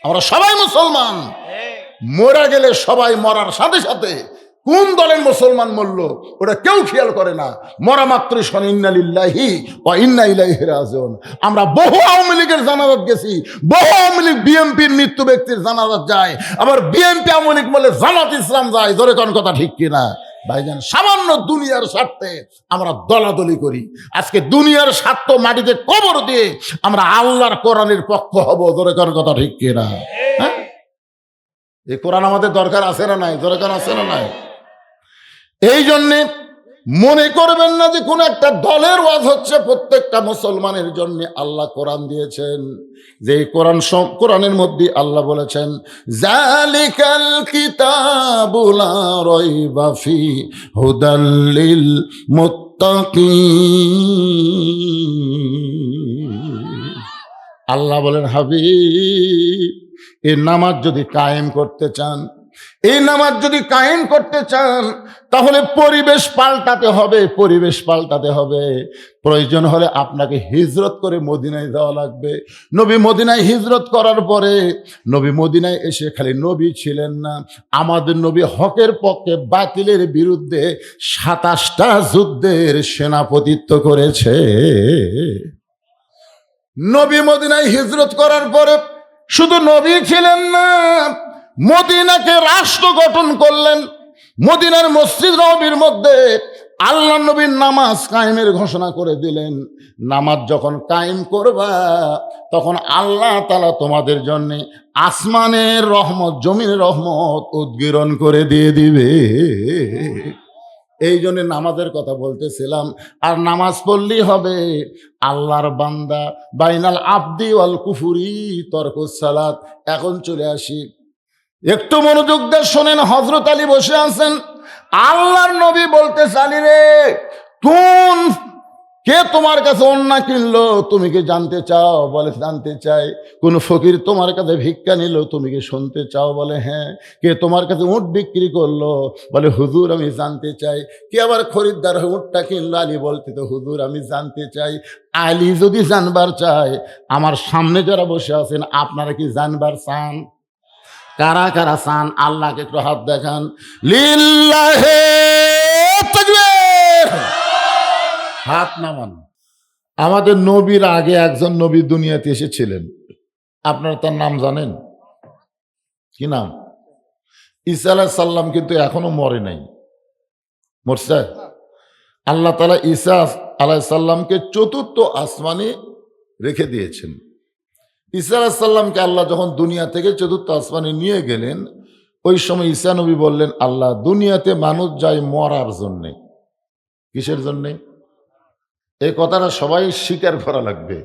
আমরা সবাই মুসলমান, মরা গেলে সবাই মরার সাথে সাথে কোন দলের মুসলমান মরল ওটা কেউ খেয়াল করে না। মরা মাত্রই শোনে ইন্না লিল্লাহি ওয়া ইন্না ইলাইহি রাজিউন। আমরা বহু আওয়ামী লীগের জানাজাত গেছি, বহু আওয়ামী লীগ বিএনপির মৃত্যু ব্যক্তির জানাজাত যায়, আবার বিএনপি আওয়ামী লীগ বলে জামাত ইসলাম যায়। জোরে কোন কথা ঠিক কিনা ভাইজান? সামান্য দুনিয়ার স্বার্থে আমরা দলাদলি করি। আজকে দুনিয়ার স্বার্থ মাটিতে কবর দিয়ে আমরা আল্লাহর কোরআনের পক্ষ হব। জোরে কোন কথা ঠিক কিনা? হ্যাঁ, এই কোরআন আমাদের দরকার আছে না নাই? দরকার আছে না নাই? এই জন্যে মনে করবেন না যে কোন একটা দলের ওয়াজ হচ্ছে। প্রত্যেকটা মুসলমানের জন্য আল্লাহ কোরআন দিয়েছেন, যে কোরআনের মধ্যে আল্লাহ বলেছেন যালিকাল কিতাবু লা রাইবা ফি হুদাল লিল মুত্তাকিন। আল্লাহ বলেন হাবিব, এই নামাজ যদি কায়েম করতে চান, এই নামাজ যদি কায়েম করতে চান, তাহলে পরিবেশ পাল্টাতে হবে। পরিবেশ পাল্টাতে হবে। প্রয়োজন হলে আপনাকে হিজরত করে মদিনায় যাওয়া লাগবে। নবী মদিনায় হিজরত করার পরে নবী মদিনায় এসে খালি নবী ছিলেন না, আমাদের নবী হকের পক্ষে বাতিলের বিরুদ্ধে 27টা যুদ্ধের সেনাপতিত্ব করেছে। নবী মদিনায় হিজরত করার পরে শুধু নবী ছিলেন না, মদিনাকে রাষ্ট্র গঠন করলেন। মদিনার মসজিদ নববীর মধ্যে আল্লাহ নবীর নামাজ কায়েমের ঘোষণা করে দিলেন। নামাজ যখন কায়েম করবা তখন আল্লাহ তাআলা তোমাদের জন্য আসমানের রহমত, জমিনের রহমত উদ্গীরণ করে দিয়ে দিবে। এই জন্য নামাজের কথা বলতেছিলাম। আর নামাজ পড়লেই হবে। আল্লাহর বান্দা বাইনাল আবদি ওয়াল কুফুরি তরকুস সালাত। এখন চলে আসি, একটু মনোযোগ দিয়ে শোনেন। হযরত আলী বসে আছেন, আল্লাহর নবী বলতে চালি রে, কোন কে তোমার কাছে অন্না কিনলো, তুমি কি জানতে চাও? বলে জানতে চাই। কোন ফকির তোমার কাছে ভিক্ষা নিল, তুমি কি শুনতে চাও? বলে হ্যাঁ। কে তোমার কাছে উট বিক্রি করলো? বলে হুজুর আমি জানতে চাই। কে আবার খরিদ্দার উটটা কিনলো? আলী বলতে তো হুজুর আমি জানতে চাই। আলী যদি জানবার চায়, আমার সামনে যারা বসে আছেন আপনারা কি জানবার চান? কারা কারা চান? আল্লাহকে একটু হাত দেখান। লিল্লাহে তাকবীর। হাত নামান। আমাদের নবীর আগে একজন নবী দুনিয়াতে এসেছিলেন, আপনারা তার নাম জানেন? কি নাম? ঈসা আলাইহিস সালাম কিন্তু এখনো মরে নাই। মরছে? আল্লাহ তাআলা ঈসা আলাইহিস সালামকে চতুর্থ আসমানে রেখে দিয়েছেন। ঈসা আলাইহিস সালামকে আল্লাহ যখন দুনিয়া থেকে চতুর্থ আসমানে নিয়ে গেলেন, ওই সময় ঈসা নবী বললেন, আল্লাহ দুনিয়াতে মানুষ যায় মরার জন্যে। কিসের জন্যে? এই কথাটা সবাই স্বীকার করা লাগবে।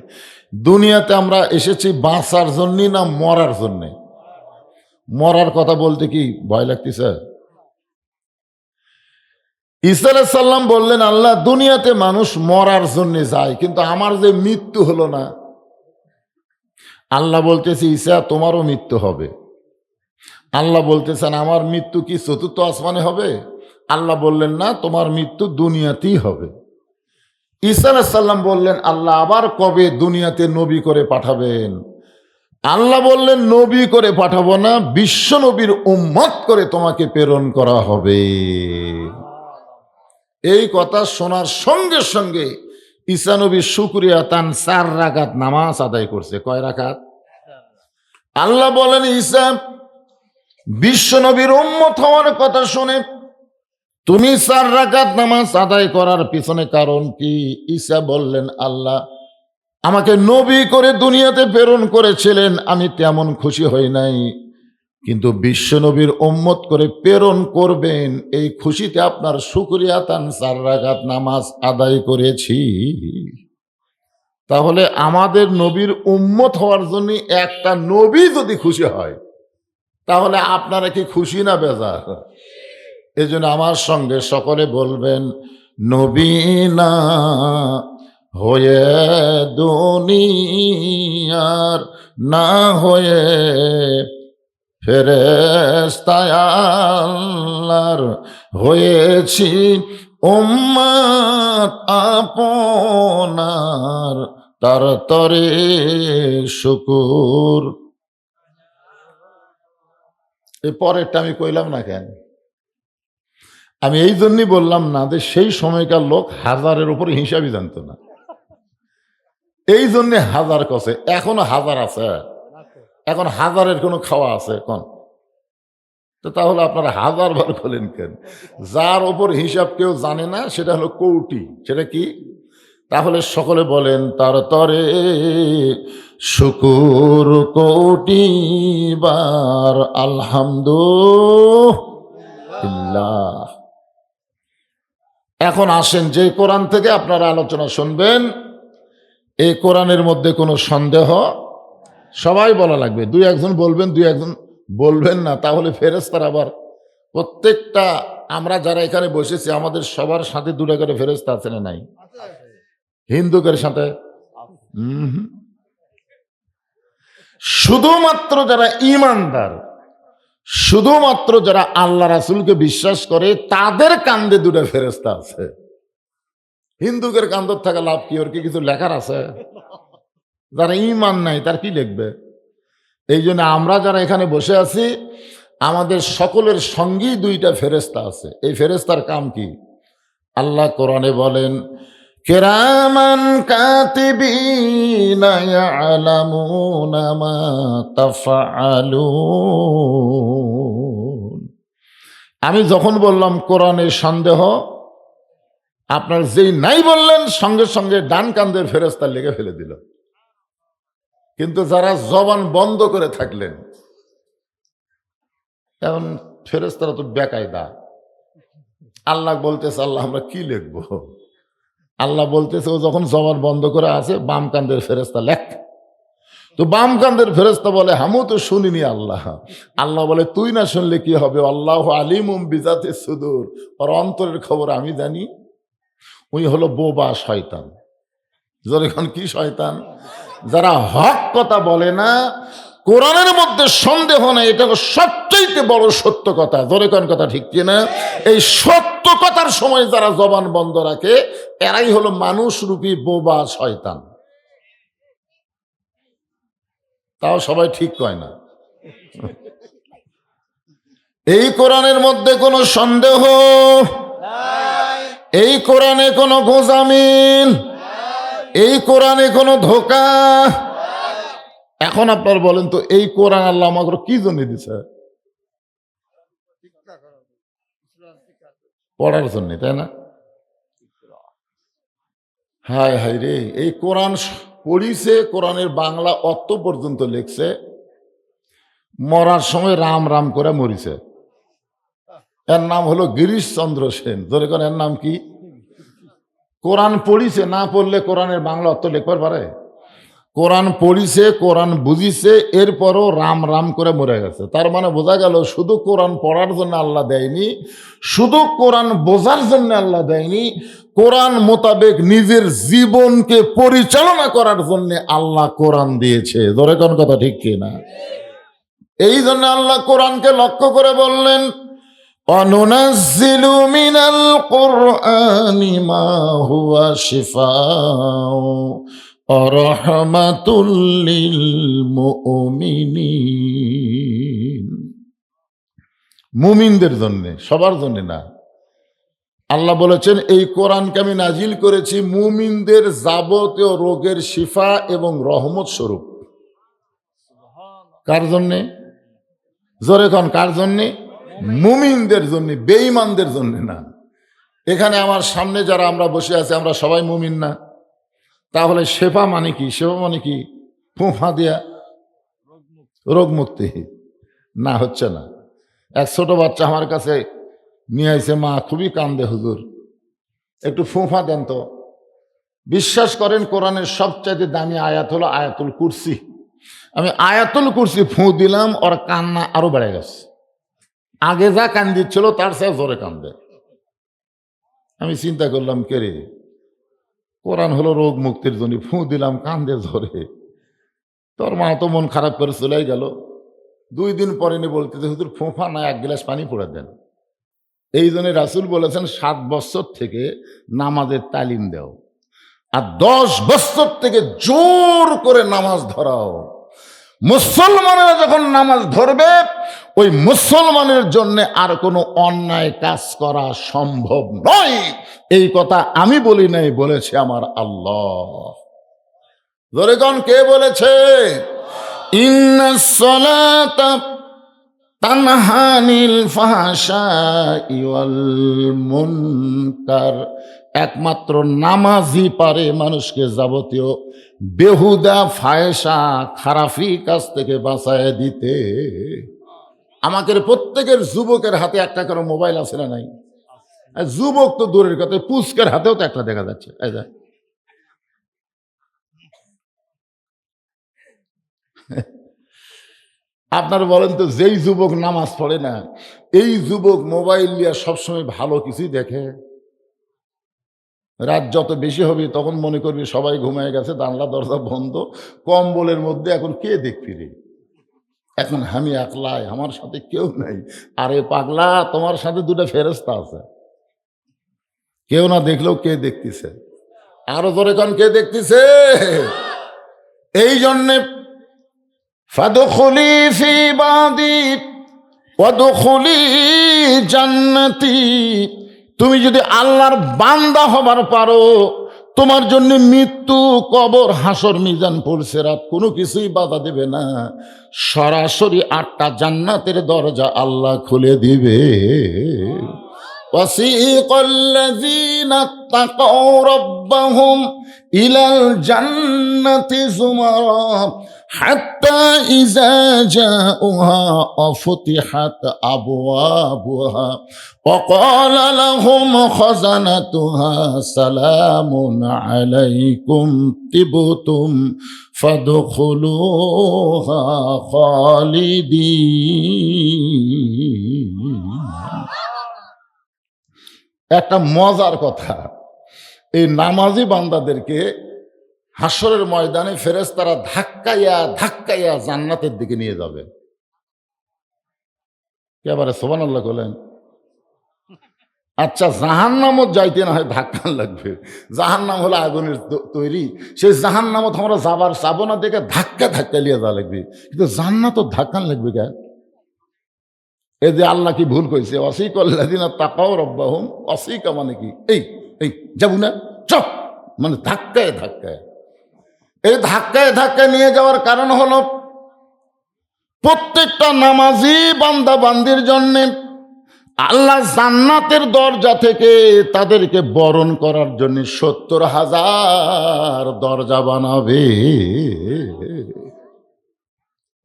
দুনিয়াতে আমরা এসেছি বাঁচার জন্যে না মরার জন্যে? মরার কথা বলতে কি ভয় লাগতেছে? ঈসা আলাইহিস সালাম বললেন, আল্লাহ দুনিয়াতে মানুষ মরার জন্যে যায়, কিন্তু আমার যে মৃত্যু হলো না। আল্লাহ বলতেছে ঈসা তোমারও মৃত্যু হবে। আল্লাহ বলতেছেন আমার মৃত্যু কি চতুর্থ আসমানে হবে? আল্লাহ বললেন না, তোমার মৃত্যু দুনিয়াতেই হবে। ঈসা আলাইহিস সালাম বললেন, আল্লাহ আবার কবে দুনিয়াতে নবী করে পাঠাবেন? আল্লাহ বললেন, নবী করে পাঠাবো না, বিশ্ব নবীর উম্মত করে তোমাকে প্রেরণ করা হবে। এই কথা শোনার সঙ্গে সঙ্গে ঈসা নবী শুকরিয়া তান 4 রাকাত নামাজ আদায় করছে। কয় রাকাত? আল্লাহ বলেন, ঈসা বিশ্ব নবীর উম্মত হওয়ার কথা শুনে তুমি 4 রাকাত নামাজ আদায় করার পিছনে কারণ কি? ঈসা বললেন, আল্লাহ আমাকে নবী করে দুনিয়াতে প্রেরণ করেছিলেন, আমি তেমন খুশি হই নাই, কিন্তু বিশ্ব নবীর উম্মত করে প্রেরণ করবেন এই খুশিতে আপনার শুকরিয়া তান 4 রাকাত নামাজ আদায় করেছি। তাহলে আমাদের নবীর উম্মত হওয়ার জন্য একটা নবী যদি খুশি হয়, তাহলে আপনারা কি খুশি না বেজার? এই জন্য আমার সঙ্গে সকলে বলবেন, নবী না হয়ে দুনিয়ার না হয়ে ফেরেশতা আল্লাহর হয়েছি উম্মত আপনার, তার তরে শুকুর। এই পরেরটা আমি কইলাম না কেন? আমি এই জন্যই বললাম না যে সেই সময়কার লোক হাজারের উপরে হিসাবই জানতো না, এই জন্য হাজার কষে। এখনো হাজার আছে, এখন হাজারের কোনো খাওয়া আছে এখন? তো তাহলে আপনারা হাজার বার খোলেন কেন? যার ওপর হিসাব কেউ জানে না সেটা হলো কৌটি। সেটা কি? তাহলে সকলে বলেন, তার তরে শুকুর কোটি বার আলহামদুলিল্লাহ। এখন আসেন, যে কোরআন থেকে আপনারা আলোচনা শুনবেন, এই কোরআনের মধ্যে কোনো সন্দেহ? সবাই বলা লাগবে। দুই একজন বলবেন, দুই একজন বলবেন না, তাহলে ফেরেশতারা আবার প্রত্যেকটা, আমরা যারা এখানে বসেছি আমাদের সবার সাথে দুটো করে ফেরেশতা আছে না নাই? হিন্দুকের সাথে শুধুমাত্র যারা ঈমানদার, শুধুমাত্র যারা আল্লাহ রাসূলকে বিশ্বাস করে তাদের কান্দে দুটো ফেরেশতা আছে। হিন্দুকের কান্দর থাকা লাভ কি? ওর কি কিছু লেখার আছে? যারা ঈমান নাই তার কি লিখবে? এই জন্য আমরা যারা এখানে বসে আছি আমাদের সকলের সঙ্গেই দুইটা ফেরেশতা আছে। এই ফেরেশতার কাম কি? আল্লাহ কোরআনে বলেন, কিরামান কাতিবিনা ইয়ালামুনা মা তাফআলুন। আমি যখন বললাম কোরআনে সন্দেহ, আপনার যেই নাই বললেন সঙ্গে সঙ্গে ডান কান্দের ফেরেশতা লিখে ফেলে দিল। কিন্তু যারা জবান বন্ধ করে থাকলেন, এখন ফেরেশতারা তো বেকায়দা। আল্লাহ বলতেছে, আল্লাহ আমরা কি লিখবো? আল্লাহ বলতেছে, ও যখন জবান বন্ধ করে আছে বাম কান্দের ফেরেশতা লেখ। তো বাম কান্দের ফেরেশতা বলে, হামু তো শুনিনি আল্লাহ। আল্লাহ বলে, তুই না শুনলে কি হবে? আল্লাহ আলিমুম বিজাতিস সুদূর, ওর অন্তরের খবর আমি জানি। উনি হলো বোবা শয়তান। যখন কি শয়তান? যারা হক কথা বলে না, কোরআনের মধ্যে সন্দেহ নেই, এটা সবচেয়ে বড় সত্য কথা। জোরে কোন কথা ঠিক কিনা? এই সত্য কথার সময় যারা জবান বন্ধ রাখে এরাই হলো মানুষরূপী বোবা শয়তান। তাও সবাই ঠিক কয় না। এই কোরআনের মধ্যে কোনো সন্দেহ, এই কোরআনে কোনো গোজামিন, এই কোরআনে কোনো ধোঁকা। এখন আপনার বলেন তো, এই কোরআন আল্লাহ আমাকে কি জন্য দিছে? পড়ার জন্য, তাই না? হায় হায় রে, এই কোরআন পড়িছে, কোরআনের বাংলা অর্থ পর্যন্ত লিখছে, মরার সময় রাম রাম করে মরিছে। এর নাম হলো গিরিশচন্দ্র সেন। ধরে কোন এর নাম কি? কোরআন পড়িছে, না পড়লে কোরআনের বাংলা অর্থ লিখবার পারে? কোরআন পড়িছে, কোরআন বুঝিছে, এরপরও রাম রাম করে মরে গেছে। তার মানে বোঝা গেল শুধু কোরআন পড়ার জন্য আল্লাহ দেয়নি, শুধু কোরআন বোঝার জন্য আল্লাহ দেয়নি, কোরআন মোতাবেক নিজের জীবনকে পরিচালনা করার জন্য আল্লাহ কোরআন দিয়েছে। ধরে কোন কথা ঠিক কিনা? এই জন্য আল্লাহ কোরআনকে লক্ষ্য করে বললেন, অনুনাজ্জিলু মিনাল কুরআনি মা হুয়া শিফাউ ওয়া রাহমাতুল লিল মুমিনিন। মুমিনদের জন্য, সবার জন্য না। আল্লাহ বলেছেন, এই কোরআনকে আমি নাজিল করেছি মুমিনদের যাবতীয় রোগের শিফা এবং রহমত স্বরূপ। কার জন্যে? জোরে কোন, কার জন্যে? মুমিনদের জন্য, বেঈমানদের জন্য না। এখানে আমার সামনে যারা আমরা বসে আছি আমরা সবাই মুমিন না? তাহলে শেফা মানে কি? শেফা মানে কি? ফুঁফা দিয়া রোগ মুক্তি না, হচ্ছে না। এক ছোট বাচ্চা আমার কাছে নিয়ে আইছে, মা খুবই কান্দে, হুজুর একটু ফুঁফা দেন তো। বিশ্বাস করেন কোরআনের সবচাইতে দামি আয়াত হলো আয়াতুল কুরসি। আমি আয়াতুল কুরসি ফুঁ দিলাম, ওর কান্না আরো বেড়ে গেছে। আগে যা কান্দিচ্ছিল তার চেয়ে জোরে কান্দে। আমি চিন্তা করলাম, কে রে, কোরআন হলো রোগ মুক্তির জন্য, ফুঁ দিলাম কান্দে জোরে। তোর মা তো মন খারাপ করে চলে গেল। 2 দিন পরে নি বলতেছে, হুজুর ফুঁফা না, 1 গ্লাস পানি পড়ে দেন। এই জন্য রাসূল বলেছেন 7 বছর থেকে নামাজের তালিম দাও, আর 10 বছর থেকে জোর করে নামাজ ধরাও। মুসলমানেরা যখন নামাজ ধরবে ওই মুসলমানের জন্য আর কোনো অন্যায় কাজ করা সম্ভব নয়। এই কথা আমি বলি নাই, বলেছে আমার আল্লাহ। জোরেগণ কে বলেছে? ইন্নাস সালাতা তানহা আনিল ফাহশাই ওয়াল মুনকার। একমাত্র নামাজই পারে মানুষকে যাবতীয় বেহুদা ফায়সা খারাপি কাজ থেকে বাঁচায় দিতে। আমাদের প্রত্যেকের যুবকের হাতে একটা করে মোবাইল আছে না নাই? যুবক তো দূরের কথা, পুস্কের হাতেও তো একটা দেখা যাচ্ছে। আপনার বলেন তো, যেই যুবক নামাজ পড়ে না, এই যুবক মোবাইল নিয়ে সবসময় ভালো কিছুই দেখে। রাত যত বেশি হবে তখন মনে করবি সবাই ঘুমায় গেছে, জানলা দরজা বন্ধ, কম্বলের মধ্যে এখন কে দেখবি রে? এখন আমি একলাই, আমার সাথে কেউ নাই। আরে পাগলা, তোমার সাথে দুটো ফেরেশতা আছে, কেউ না দেখলেও কে দেখতেছে? আরো জোরে কান, কে দেখতেছে? এই জন্যে ফাদখুলি ফি ইবাদি ওয়াদখুলি জান্নাতি। তুমি যদি আল্লাহর বান্দা হবার পারো, তোমার জন্য মৃত্যু, কবর, হাসর, মিজান, পুলসিরাত কোনো কিছুই বাধা দেবে না। সরাসরি 8টা জান্নাতের দরজা আল্লাহ খুলে দিবে। وسيق الذين اتقوا ربهم إلى الجنة زمرا حتى إذا جاءوها وفتحت أبوابها وقال لهم خزنتها سلام عليكم طبتم فادخلوها خالدين। একটা মজার কথা, এই নামাজি বান্দাদেরকে হাসরের ময়দানে ফেরেশতারা ধাক্কাইয়া ধাক্কাইয়া জান্নাতের দিকে নিয়ে যাবে। এবারে সুবহানাল্লাহ বলেন। আচ্ছা, জাহান্নামও যাইতে না হয় ধাক্কা লাগবে। জাহান্নাম হলো আগুনের তৈরি, সেই জাহান্নামত আমরা যাবার চাবো না দেখে ধাক্কা ধাক্কা লিয়ে যাওয়া লাগবে, কিন্তু জান্নাতও ধাক্কা লাগবে কে? এই যে আল্লাহ কি ভুল কইছে? ওয়াসিকাল্লাযিনা তাকাউ রাব্বাহুম, ওয়াসিকা মানে কি? এই যাবো না, চপ, মানে ধাক্কায় ধাক্কায়। এই ধাক্কায় ধাক্কায় নিয়ে যাওয়ার কারণ হলো প্রত্যেকটা নামাজি বান্দা বান্দির জন্য আল্লাহ জান্নাতের দরজা থেকে তাদেরকে বরণ করার জন্য 70,000 দরজা বানাবে।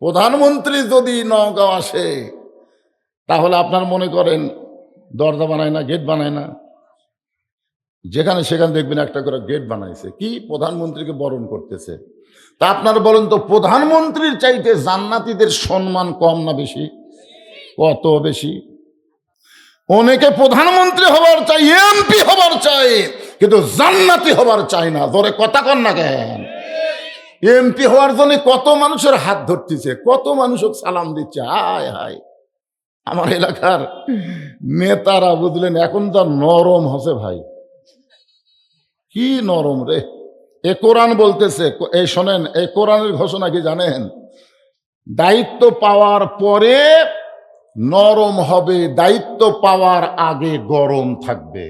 প্রধানমন্ত্রী যদি নওগাঁও আসে, তাহলে আপনার মনে করেন দরজা বানায় না, গেট বানায় না? যেখানে সেখানে দেখবেন একটা করে গেট বানাইছে, কি প্রধানমন্ত্রীকে বরণ করতেছে। তা আপনার বলেন তো, প্রধানমন্ত্রীর চাইতে জান্নাতীদের সম্মান কম না বেশি? কত বেশি? অনেকে প্রধানমন্ত্রী হবার চাই, এমপি হবার চাই, কিন্তু জান্নাতি হবার চাই না। ধরে কথা কন না কেন? এমপি হওয়ার জন্য কত মানুষের হাত ধরতেছে, কত মানুষকে সালাম দিচ্ছে। হায় হায়, আমার এলাকার নেতারা বুঝলেন এখন যা নরম হসে ভাই, কি নরম রে। এ কোরআন বলতেছে, এই শোনেন, এই কোরআনের ঘোষণা কি জানেন? দায়িত্ব পাওয়ার পরে নরম হবে, দায়িত্ব পাওয়ার আগে গরম থাকবে।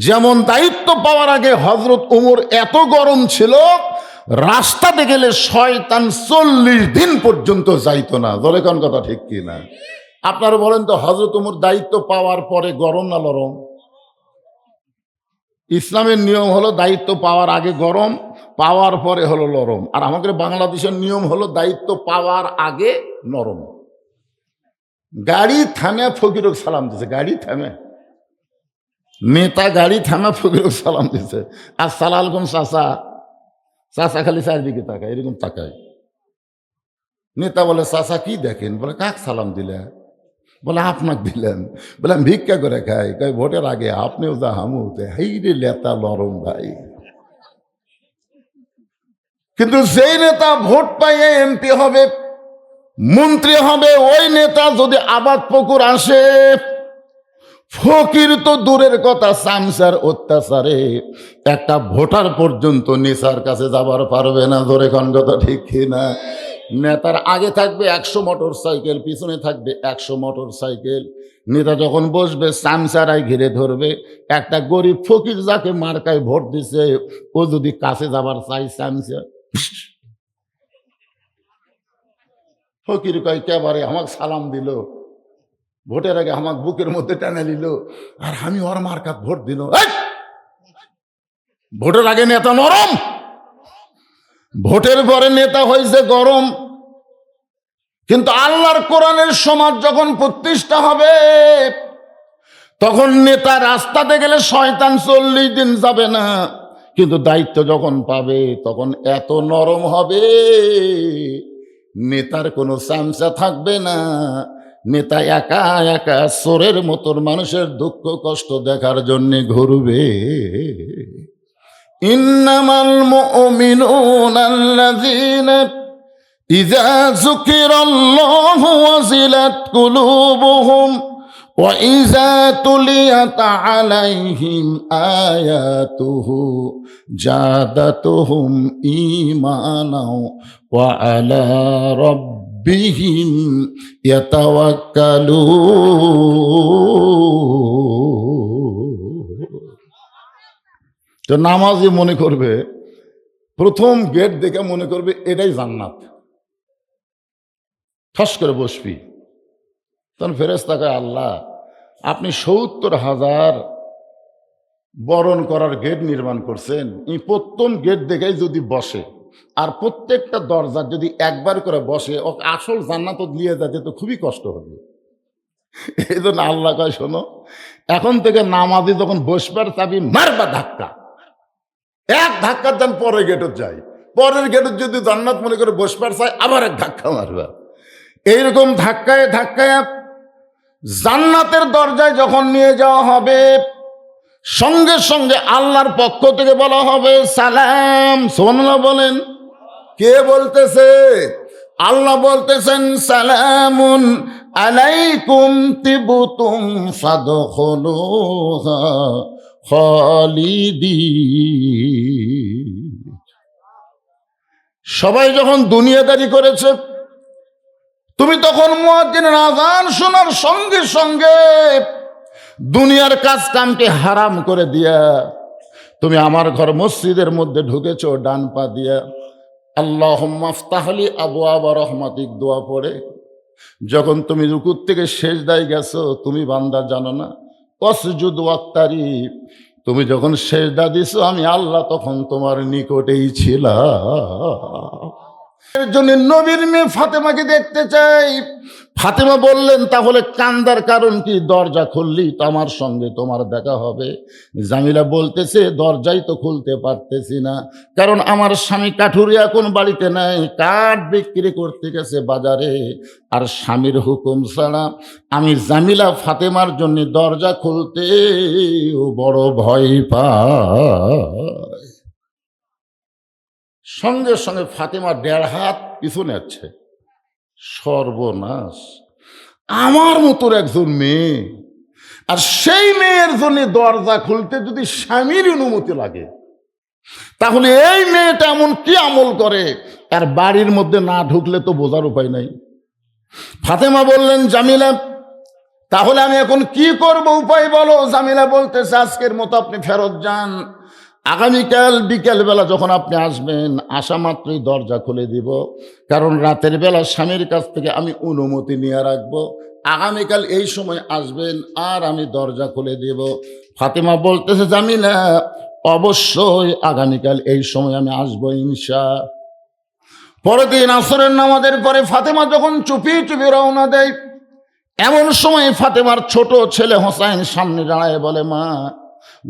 যেমন দায়িত্ব পাওয়ার আগে হযরত ওমর এত গরম ছিল, রাস্তাতে গেলে শয়তান 40 দিন পর্যন্ত যাইতো না। ধরে কোন কথা ঠিক কি না? আপনারা বলেন তো, হযরত ওমর দায়িত্ব পাওয়ার পরে গরম না নরম? ইসলামের নিয়ম হলো দায়িত্ব পাওয়ার আগে গরম, পাওয়ার পরে হলো নরম। আর আমাদের বাংলাদেশের নিয়ম হলো দায়িত্ব পাওয়ার আগে নরম। গাড়ি থামে ফকিরক সালাম দিছে, গাড়ি থামে, নেতা গাড়ি থামে ফকিরক সালাম দিছে। আসসালামু আলাইকুম চাচা, চাচা খালি চারদিকে তাকায়, এরকম তাকায়। নেতা বলে, চাচা কি দেখেন? বলে, কাক সালাম দিলে? বলে, আপনাকে দিলেন। বলে, আমি ভিক্ষা করে খাই। কয়, ভোটের আগে আপনিও যা হামু হাই রে নেতা নরম ভাই। কিন্তু যেই নেতা ভোট পাইয়ে এমপি হবে, মন্ত্রী হবে, ওই নেতা যদি আবাদ পুকুর আসে, ফকির তো দূরের কথা, চামচার অত্যাচারে একটা ভোটার পর্যন্ত নেতার কাছে যাবার পারবে না। ধরে কোন কথা ঠিক কিনা? নেতার আগে থাকবে 100 মোটর সাইকেল, পিছনে থাকবে 100 মোটর সাইকেল। নেতা যখন বসবে চামচারাই ঘিরে ধরবে। একটা গরিব ফকির যাকে মার্কায় ভোট দিছে, ও যদি কাছে যাবার চাই, চামচা ফকির কয় কেবারে আমাকে সালাম দিল, ভোটের আগে আমাকে বুকের মধ্যে টেনে নিল, আর আমি ওর মার্কাত ভোট দিল। ভোটের আগে নেতা নরম, ভোটের পরে নেতা হয়েছে গরম। কিন্তু আল্লাহর কোরআনের সমাজ যখন প্রতিষ্ঠা হবে, তখন নেতা রাস্তাতে গেলে শয়তান 40 দিন যাবে না, কিন্তু দায়িত্ব যখন পাবে তখন এত নরম হবে, নেতার কোনো চামচা থাকবে না। নেতা একা একা চোরের মতন মানুষের দুঃখ কষ্ট দেখার জন্য ঘুরবে। ইন্নামাল মুমিনুনা আল্লাযীনা ইযা যুকিরাল্লাহু ওয়াজিলাত কুলুবুহুম ওয়া ইযা তুলিয়াত আলাইহিম আয়াতুহু জাদাতুহুম ঈমানাও ওয়া আলা রাব্বিহিম ইয়াতাওয়াক্কালুন। তো নামাজি মনে করবে, প্রথম গেট দেখে মনে করবে এটাই জান্নাত, ঠাস করে বসবি। তখন ফেরেশতা কয়, আল্লাহ আপনি 70,000 বরণ করার গেট নির্মাণ করছেন, এই প্রথম গেট দেখেই যদি বসে আর প্রত্যেকটা দরজা যদি একবার করে বসে, ও আসল জান্নাত নিয়ে যেতে তো খুবই কষ্ট হবে। এই জন্য আল্লাহ কয়, শোনো, এখন থেকে নামাজি যখন বসবার চাবি মারবা ধাক্কা, এক ধাক্কা যান পরের গেটত যায়, পরের গেটত যদি জান্নাত মনে করে বসবার চায় আবার এক ধাক্কা মারবা। এইরকম ধাক্কায় ধাক্কায় জান্নাতের দরজায় যখন নিয়ে যাওয়া হবে, সঙ্গে সঙ্গে আল্লাহর পক্ষ থেকে বলা হবে সালাম। সুবহানাল্লাহ বলেন। কে বলতেছে? আল্লাহ বলতেছেন সালামুন আলাইকুম তিবতুম ফাদখুলুহা খালিদিন। সবাই যখন দুনিয়াদারি করেছে, তুমি তখন মুয়াজ্জিনের আযান শোনার সঙ্গে সঙ্গে দুনিয়ার কাজ কামকে হারাম করে দিয়া তুমি আমার ঘর মসজিদের মধ্যে ঢুকেছো ডান পা দিয়া। আল্লাহুম্মা আফতাহলি আবওয়াবা রাহমাতিক দোয়া পড়ে যখন তুমি রুকুর থেকে সিজদায় গেছো, তুমি বান্দা জানো না ওয়াসজুদ ওয়াক্তারিব, তুমি যখন সিজদা দিছো আমি আল্লাহ তখন তোমার নিকটেই ছিলাম। এর জন্য নবীর মেয়ে ফাতেমাকে দেখতে চাই। ফাতেমা বললেন, তাহলে কান্দার কারণ কি? দরজা খুললি তো আমার সঙ্গে তোমার দেখা হবে। জামিলা বলতেছে, দরজাই তো খুলতে পারতেছি না, কারণ আমার স্বামী কাঠুরিয়া কোন বাড়িতে নাই, কাঠ বিক্রি করতে গেছে বাজারে, আর স্বামীর হুকুম ছাড়া আমি জামিলা ফাতেমার জন্য দরজা খুলতে বড় ভয় পাই। সঙ্গে সঙ্গে ফাতেমা 1.5 হাত পিছনে আছে। সর্বনাশ, আমার মতো একজন মেয়ে, আর সেই মেয়ের জন্য দরজা খুলতে যদি স্বামীর অনুমতি লাগে, তাহলে এই মেয়েটা এমন কি আমল করে, তার বাড়ির মধ্যে না ঢুকলে তো বোঝার উপায় নাই। ফাতেমা বললেন, জামিলা তাহলে আমি এখন কি করব, উপায় বলো। জামিলা বলতেছে, আজকের মতো আপনি ফেরত যান, আগামীকাল বিকেলবেলা যখন আপনি আসবেন, আসা মাত্রই দরজা খুলে দিব, কারণ রাতের বেলা স্বামীর কাছ থেকে আমি অনুমতি নিয়ে রাখবো। আগামীকাল এই সময় আসবেন আর আমি দরজা খুলে দেব। ফাতেমা বলতেছে, জামিলা অবশ্যই আগামীকাল এই সময় আমি আসবো ইনশা। পরের দিন আসরের নামাজের পরে ফাতেমা যখন চুপি চুপি রওনা দেয়, এমন সময় ফাতেমার ছোট ছেলে হোসাইন সামনে দাঁড়ায় বলে, মা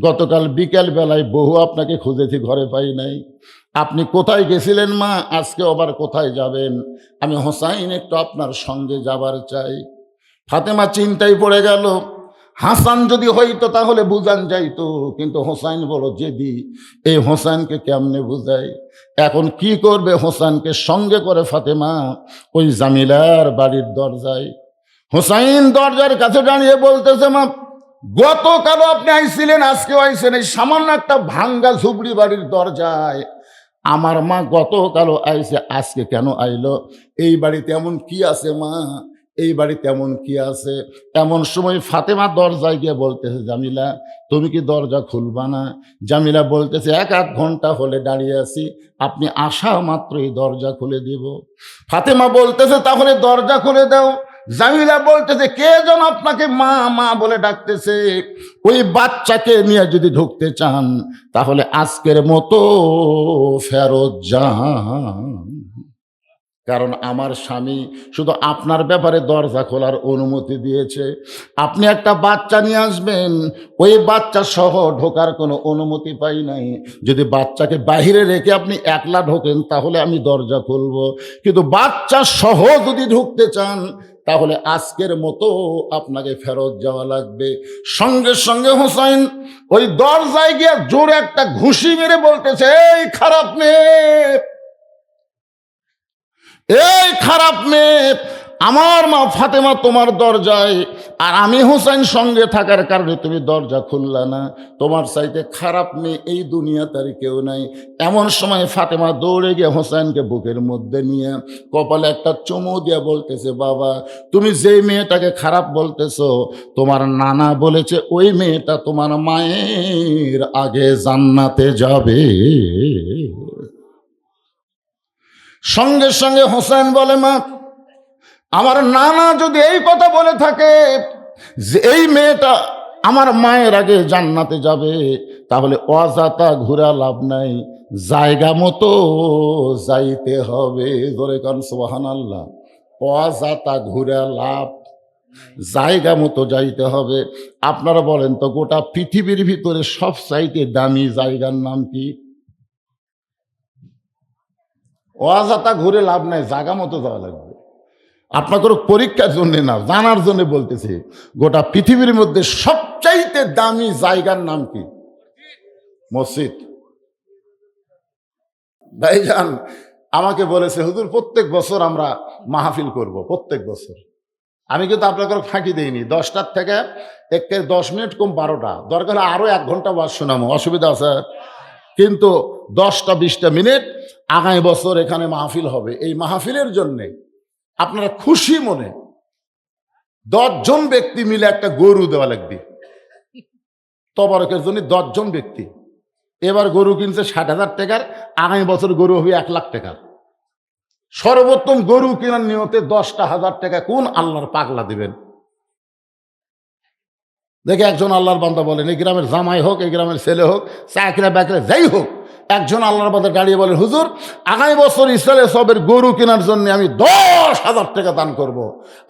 গতকাল বিকেল বেলায় বহু আপনাকে খুঁজেছি, ঘরে পাই নাই, আপনি কোথায় গেছিলেন মা? আজকে আবার কোথায় যাবেন? আমি হোসাইন একটু আপনার সঙ্গে যাবার চাই। ফাতেমা চিন্তায় পড়ে গেল, হাসান যদি হইতো তাহলে বুঝান যাইতো, কিন্তু হোসাইন বলো জেদি, এই হোসাইনকে কেমনে বুঝাই? এখন কি করবে? হোসাইনকে সঙ্গে করে ফাতেমা ওই জামিলার বাড়ির দরজায়, হোসাইন দরজার কাছে দাঁড়িয়ে বলতেছে, মা গতকালও আপনি আইছিলেন, আজকেও আইছেন, এই সামান্য একটা ভাঙ্গা ঝুপড়ি বাড়ির দরজায় আমার মা গতকালও আইছে, আজকে কেন আইলো? এই বাড়িতে এমন কি আছে মা? এই বাড়িতে এমন কি আছে? এমন সময় ফাতেমা দরজায় গিয়ে বলতেছে, জামিলা তুমি কি দরজা খুলবা না? জামিলা বলতেছে, এক আধ ঘন্টা হলে দাঁড়িয়ে আছি, আপনি আসা মাত্রই দরজা খুলে দিব। ফাতেমা বলতেছে, তাহলে দরজা খুলে দাও। জামিলা বলতেছে, কে যেন আপনাকে মা মা বলে ডাকতেছে। ওই বাচ্চাকে নিয়ে যদি ঢুকতে চান তাহলে আজকের মতো ফেরত যান, কারণ আমার স্বামী শুধু আপনার ব্যাপারে দরজা খোলার অনুমতি দিয়েছে। আপনি একটা বাচ্চা নিয়ে আসবেন, ওই বাচ্চা সহ ঢোকার কোনো অনুমতি পাই নাই। যদি বাচ্চাকে বাহিরে রেখে আপনি একলা ঢোকেন তাহলে আমি দরজা খুলব, কিন্তু বাচ্চা সহ যদি ঢুকতে চান তাহলে আজকের মতো আপনাকে ফেরত যাওয়া লাগবে। সঙ্গে সঙ্গে হোসাইন ওই দরজায় গিয়ে জোরে একটা ঘুষি মেরে বলতেছে, এই খারাপ মেয়ে, এই খারাপ মেয়ে, আমার মা ফাতেমা তোমার দরজায়, আর আমি হোসেন সঙ্গে থাকার কারণে তুমি দরজা খুললা না। তোমার চাইতে খারাপ মেয়ে এই দুনিয়াতে আর কেউ নাই। এমন সময় ফাতেমা দৌড়ে গিয়ে হোসেনকে বুকের মধ্যে নিয়ে কপালে একটা চুমু দিয়ে বলতেছে, বাবা তুমি যেই মেয়েটাকে খারাপ বলতেছো, তোমার নানা বলেছে ওই মেয়েটা তোমার মায়ের আগে জান্নাতে যাবে। সঙ্গে সঙ্গে হোসেন বলে, মা আমার নানা যদি এই কথা বলে থাকে যে এই মেয়েটা আমার মায়ের আগে জান্নাতে যাবে, তাহলে অযথা ঘুরা লাভ নাই, জায়গা মতো যাইতে হবে। ধরে কারণ সুবহানাল্লাহ, অযথা ঘুরা লাভ, জায়গা মতো যাইতে হবে। আপনারা বলেন তো, গোটা পৃথিবীর ভিতরে সব চাইতে দামি জায়গার নাম কি? অযথা ঘুরে লাভ নাই, জায়গা মতো যাওয়া লাগবে। আপনাকে পরীক্ষার জন্য না, জানার জন্য বলতেছি, গোটা পৃথিবীর মধ্যে সবচাইতে দামি জায়গার নাম কি? মসজিদ। ভাইজান আমাকে বলেছে, হুজুর প্রত্যেক বছর আমরা মাহফিল করব, প্রত্যেক বছর। আমি কিন্তু আপনাকে ফাঁকি দিইনি, 10টার থেকে 10 মিনিট কম 12টা, দরকার হলে আরো 1 ঘন্টা ওয়াজ শোনাবো, অসুবিধা আছে? কিন্তু 10টা-20টা মিনিট আগামী বছর এখানে মাহফিল হবে। এই মাহফিলের জন্যে আপনারা খুশি মনে 10 জন ব্যক্তি মিলে একটা গরু দেওয়া লাগবে। তবরকের জন্য 10 জন ব্যক্তি। এবার গরু কিনছে 60,000 টাকার, আগামী বছর গরু হবে 1 লাখ টাকার। সর্বোত্তম গরু কেনার নিয়তে 10,000 টাকা কোন আল্লাহর পাগলা দিবেন? দেখে একজন আল্লাহর বান্দা বলেন, এই গ্রামের জামাই হোক, এই গ্রামের ছেলে হোক, চাকরা বাকরা যাই হোক, একজন আল্লাহর বান্দা দাঁড়িয়ে বলেন, হুজুর আগামী বছর ইসরায়েল সবের গরু কেনার জন্য আমি 10,000 টাকা দান করব।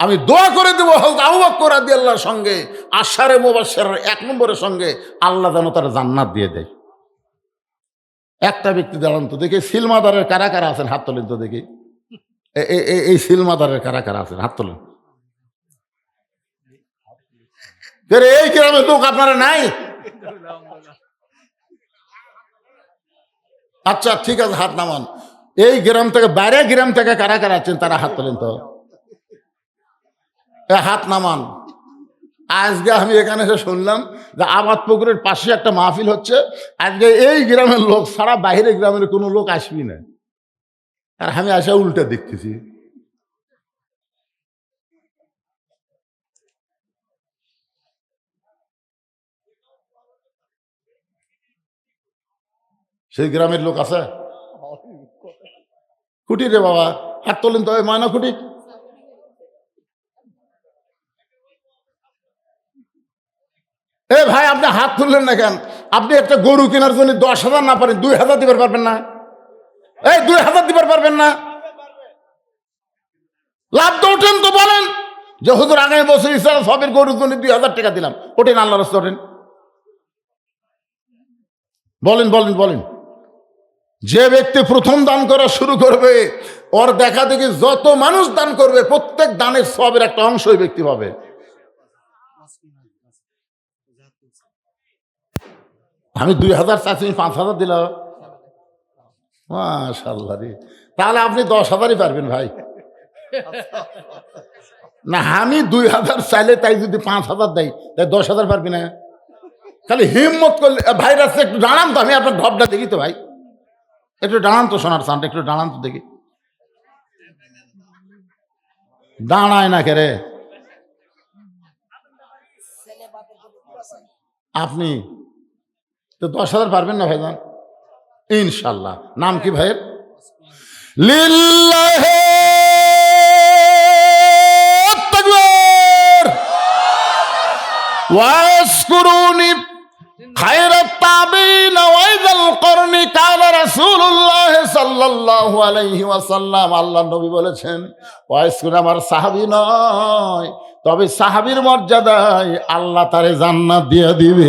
আমি দোয়া করে দেবো হযরত আবু বকর রাদিয়াল্লাহুর সঙ্গে, আশারে মুবাশশিরের 1 নম্বরের সঙ্গে আল্লাহ যেন তার জান্নাত দিয়ে দেয়। একটা ব্যক্তি দাঁড়ান তো দেখি, সিলমাদারের কারা কারা আছেন হাত তোলেন তো দেখি। এই সিলমাদারের কারা কারা আছেন হাত তোলেন। এই গ্রামের লোক আপনারা নাই? আচ্ছা ঠিক আছে, হাত নামান। এই গ্রাম থেকে, বাইরে গ্রাম থেকে কারা কারা আছেন তারা হাত তোলেন তো, হাত নামান। আজকে আমি এখানে এসে শুনলাম যে আবাদ পুকুরের পাশে একটা মাহফিল হচ্ছে, আজকে এই গ্রামের লোক ছাড়া বাইরে গ্রামের কোনো লোক আসবি না, আর আমি আসা উল্টা দেখতেছি। সেই গ্রামের লোক আছে? খুঁটি রে বাবা, হাত তোলেন তো, ময়না খুঁটি। এ ভাই আপনি হাত তুললেন না কেন? আপনি একটা গরু কেনার জন্য 10,000 না পারেন 2,000 দিতে পারবেন না? এই 2,000 দিতে পারবেন না? লাভ তো ওঠেন তো, বলেন যে হুজুর আগামী বছর ইসরায়েল সবের গরুর জন্য 2,000 টাকা দিলাম, ওঠেন আল্লাহর রাস্তায় ওঠেন, বলেন বলেন বলেন। যে ব্যক্তি প্রথম দান করা শুরু করবে, ওর দেখা দেখি যত মানুষ দান করবে প্রত্যেক দানের সবের একটা অংশ ওই ব্যক্তি পাবে। আমি 2,000 চাচ্ছি, 5,000 দিলাম, মাশাআল্লাহ রে। তাহলে আপনি 10,000ই পারবেন ভাই। না আমি 2,000 চাইলে তাই যদি 5,000 দেয় তাই 10,000 পারবি না? খালি হিম্মত করলে ভাই রাস্তায় একটু দাঁড়ান তো, আমি আপনার ঢপটা দেখি তো ভাই। একটু দাঁড়ান তো সোনার চানটা, একটু দাঁড়ান তো দেখি। দাঁড়ায় না কে রে আপনি? তো 10,000 পারবেন না ভাইজান? ইনশাল্লাহ। নাম কি ভাইয়ের? লিল্লাহে তাকবীর ওয়াসকুরুনি খায়রাত তাবিন ওয়াইদাল করনি কালা রাসূলুল্লাহ সাল্লাল্লাহু আলাইহি ওয়াসাল্লাম। আল্লাহর নবী বলেছেন, ওয়াসকুর আমার সাহাবী নয়, তবে সাহাবীর মর্যাদায় আল্লাহ তারে জান্নাত দিয়ে দিবে।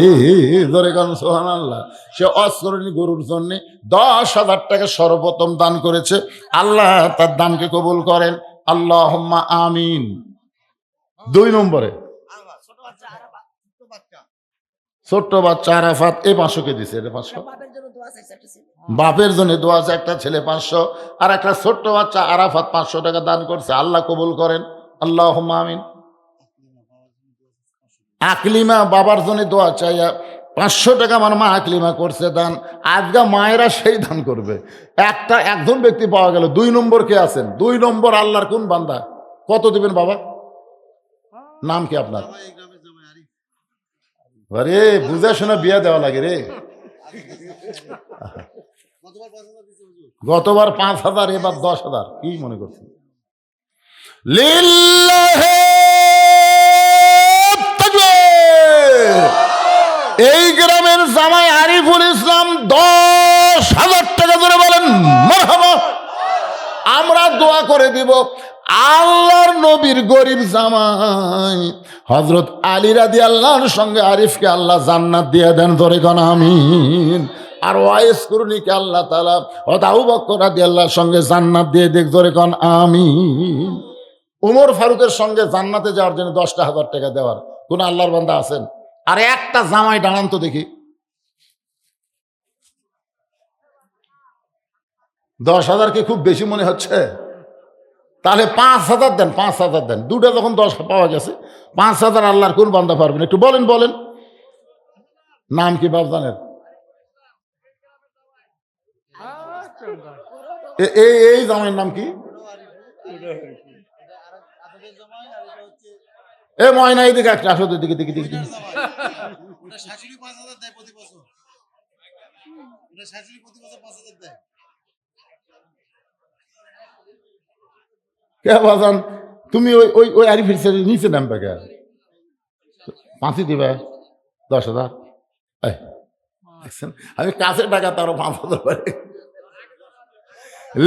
ধরে গান সুবহানাল্লাহ। সে অস্করণী গরুর জন্য 10,000 টাকা সর্বপ্রথম দান করেছে। আল্লাহ তার দানকে কবুল করেন, আল্লাহুম্মা আমিন। 2 নম্বরে ছোট্ট বাচ্চা আরাফাত এই 500 কে দিছে, এটা 500 বাপের জন্য দোয়া আছে, একটা ছেলে 500, আর একটা ছোট্ট বাচ্চা আরাফাত 500 টাকা দান করছে। আল্লাহ কবুল করেন, আল্লাহুম্মা আমিন। আকলিমা বাবার জন্য দোয়া চাই, 500 টাকা আমার মা আকলিমা করছে দান। আজকে মায়েরা সেই দান করবে। একজন ব্যক্তি পাওয়া গেল। 2 নম্বর কে আছেন? 2 নম্বর আল্লাহর কোন বান্দা? কত দিবেন বাবা? নাম কি আপনার? আরে বুঝে শোনা বিয়া দেওয়া লাগে রে। গতবার 5,000, এবার 10,000। কি মনে করছেন? লিল্লাহে তাকবীর। এই গ্রামের জামাই আরিফুল ইসলাম 10,000 টাকা ধরে বলেন মারহাবা। আমরা দোয়া করে দিব, আল্লাহর নবীর গরিব জামাই হযরত আলী রাদিয়াল্লাহর সঙ্গে আরিফকে আল্লাহ জান্নাত দিয়ে দেন। ধরে কোন আমিন। আর ওয়াইস কুরনিকে আল্লাহ তাআলা হযরত আবু বকর রাদিয়াল্লাহর সঙ্গে জান্নাত দিয়ে দেখ। ধরে কোন আমিন। উমর ফারুকের সঙ্গে জান্নাতে যাওয়ার জন্য 10,000 টাকা দেওয়ার কোন আল্লাহর বান্দা আছেন? আর একটা জামাই দাঁড়ান তো দেখি। 10,000 কি খুব বেশি মনে হচ্ছে? তাহলে 5,000 দেন, 5,000 দেন। দুটা যখন 10 পাওয়া গেছে, 5,000 আল্লাহর কোন বান্দা পারবেন? একটু বলেন বলেন। নাম কি বাবজানের? এই জামাইয়ের নাম কি? এ ময়না এদিকে একটা আসো, দিকে দিকে দিকে। কে বাজান তুমি ওই ওই আরিফের ছেড়ে নিচে নামবে কে? 5 দিবে 10,000। দেখছেন, আমি কাছে টাকা তারও 5,000 পারে।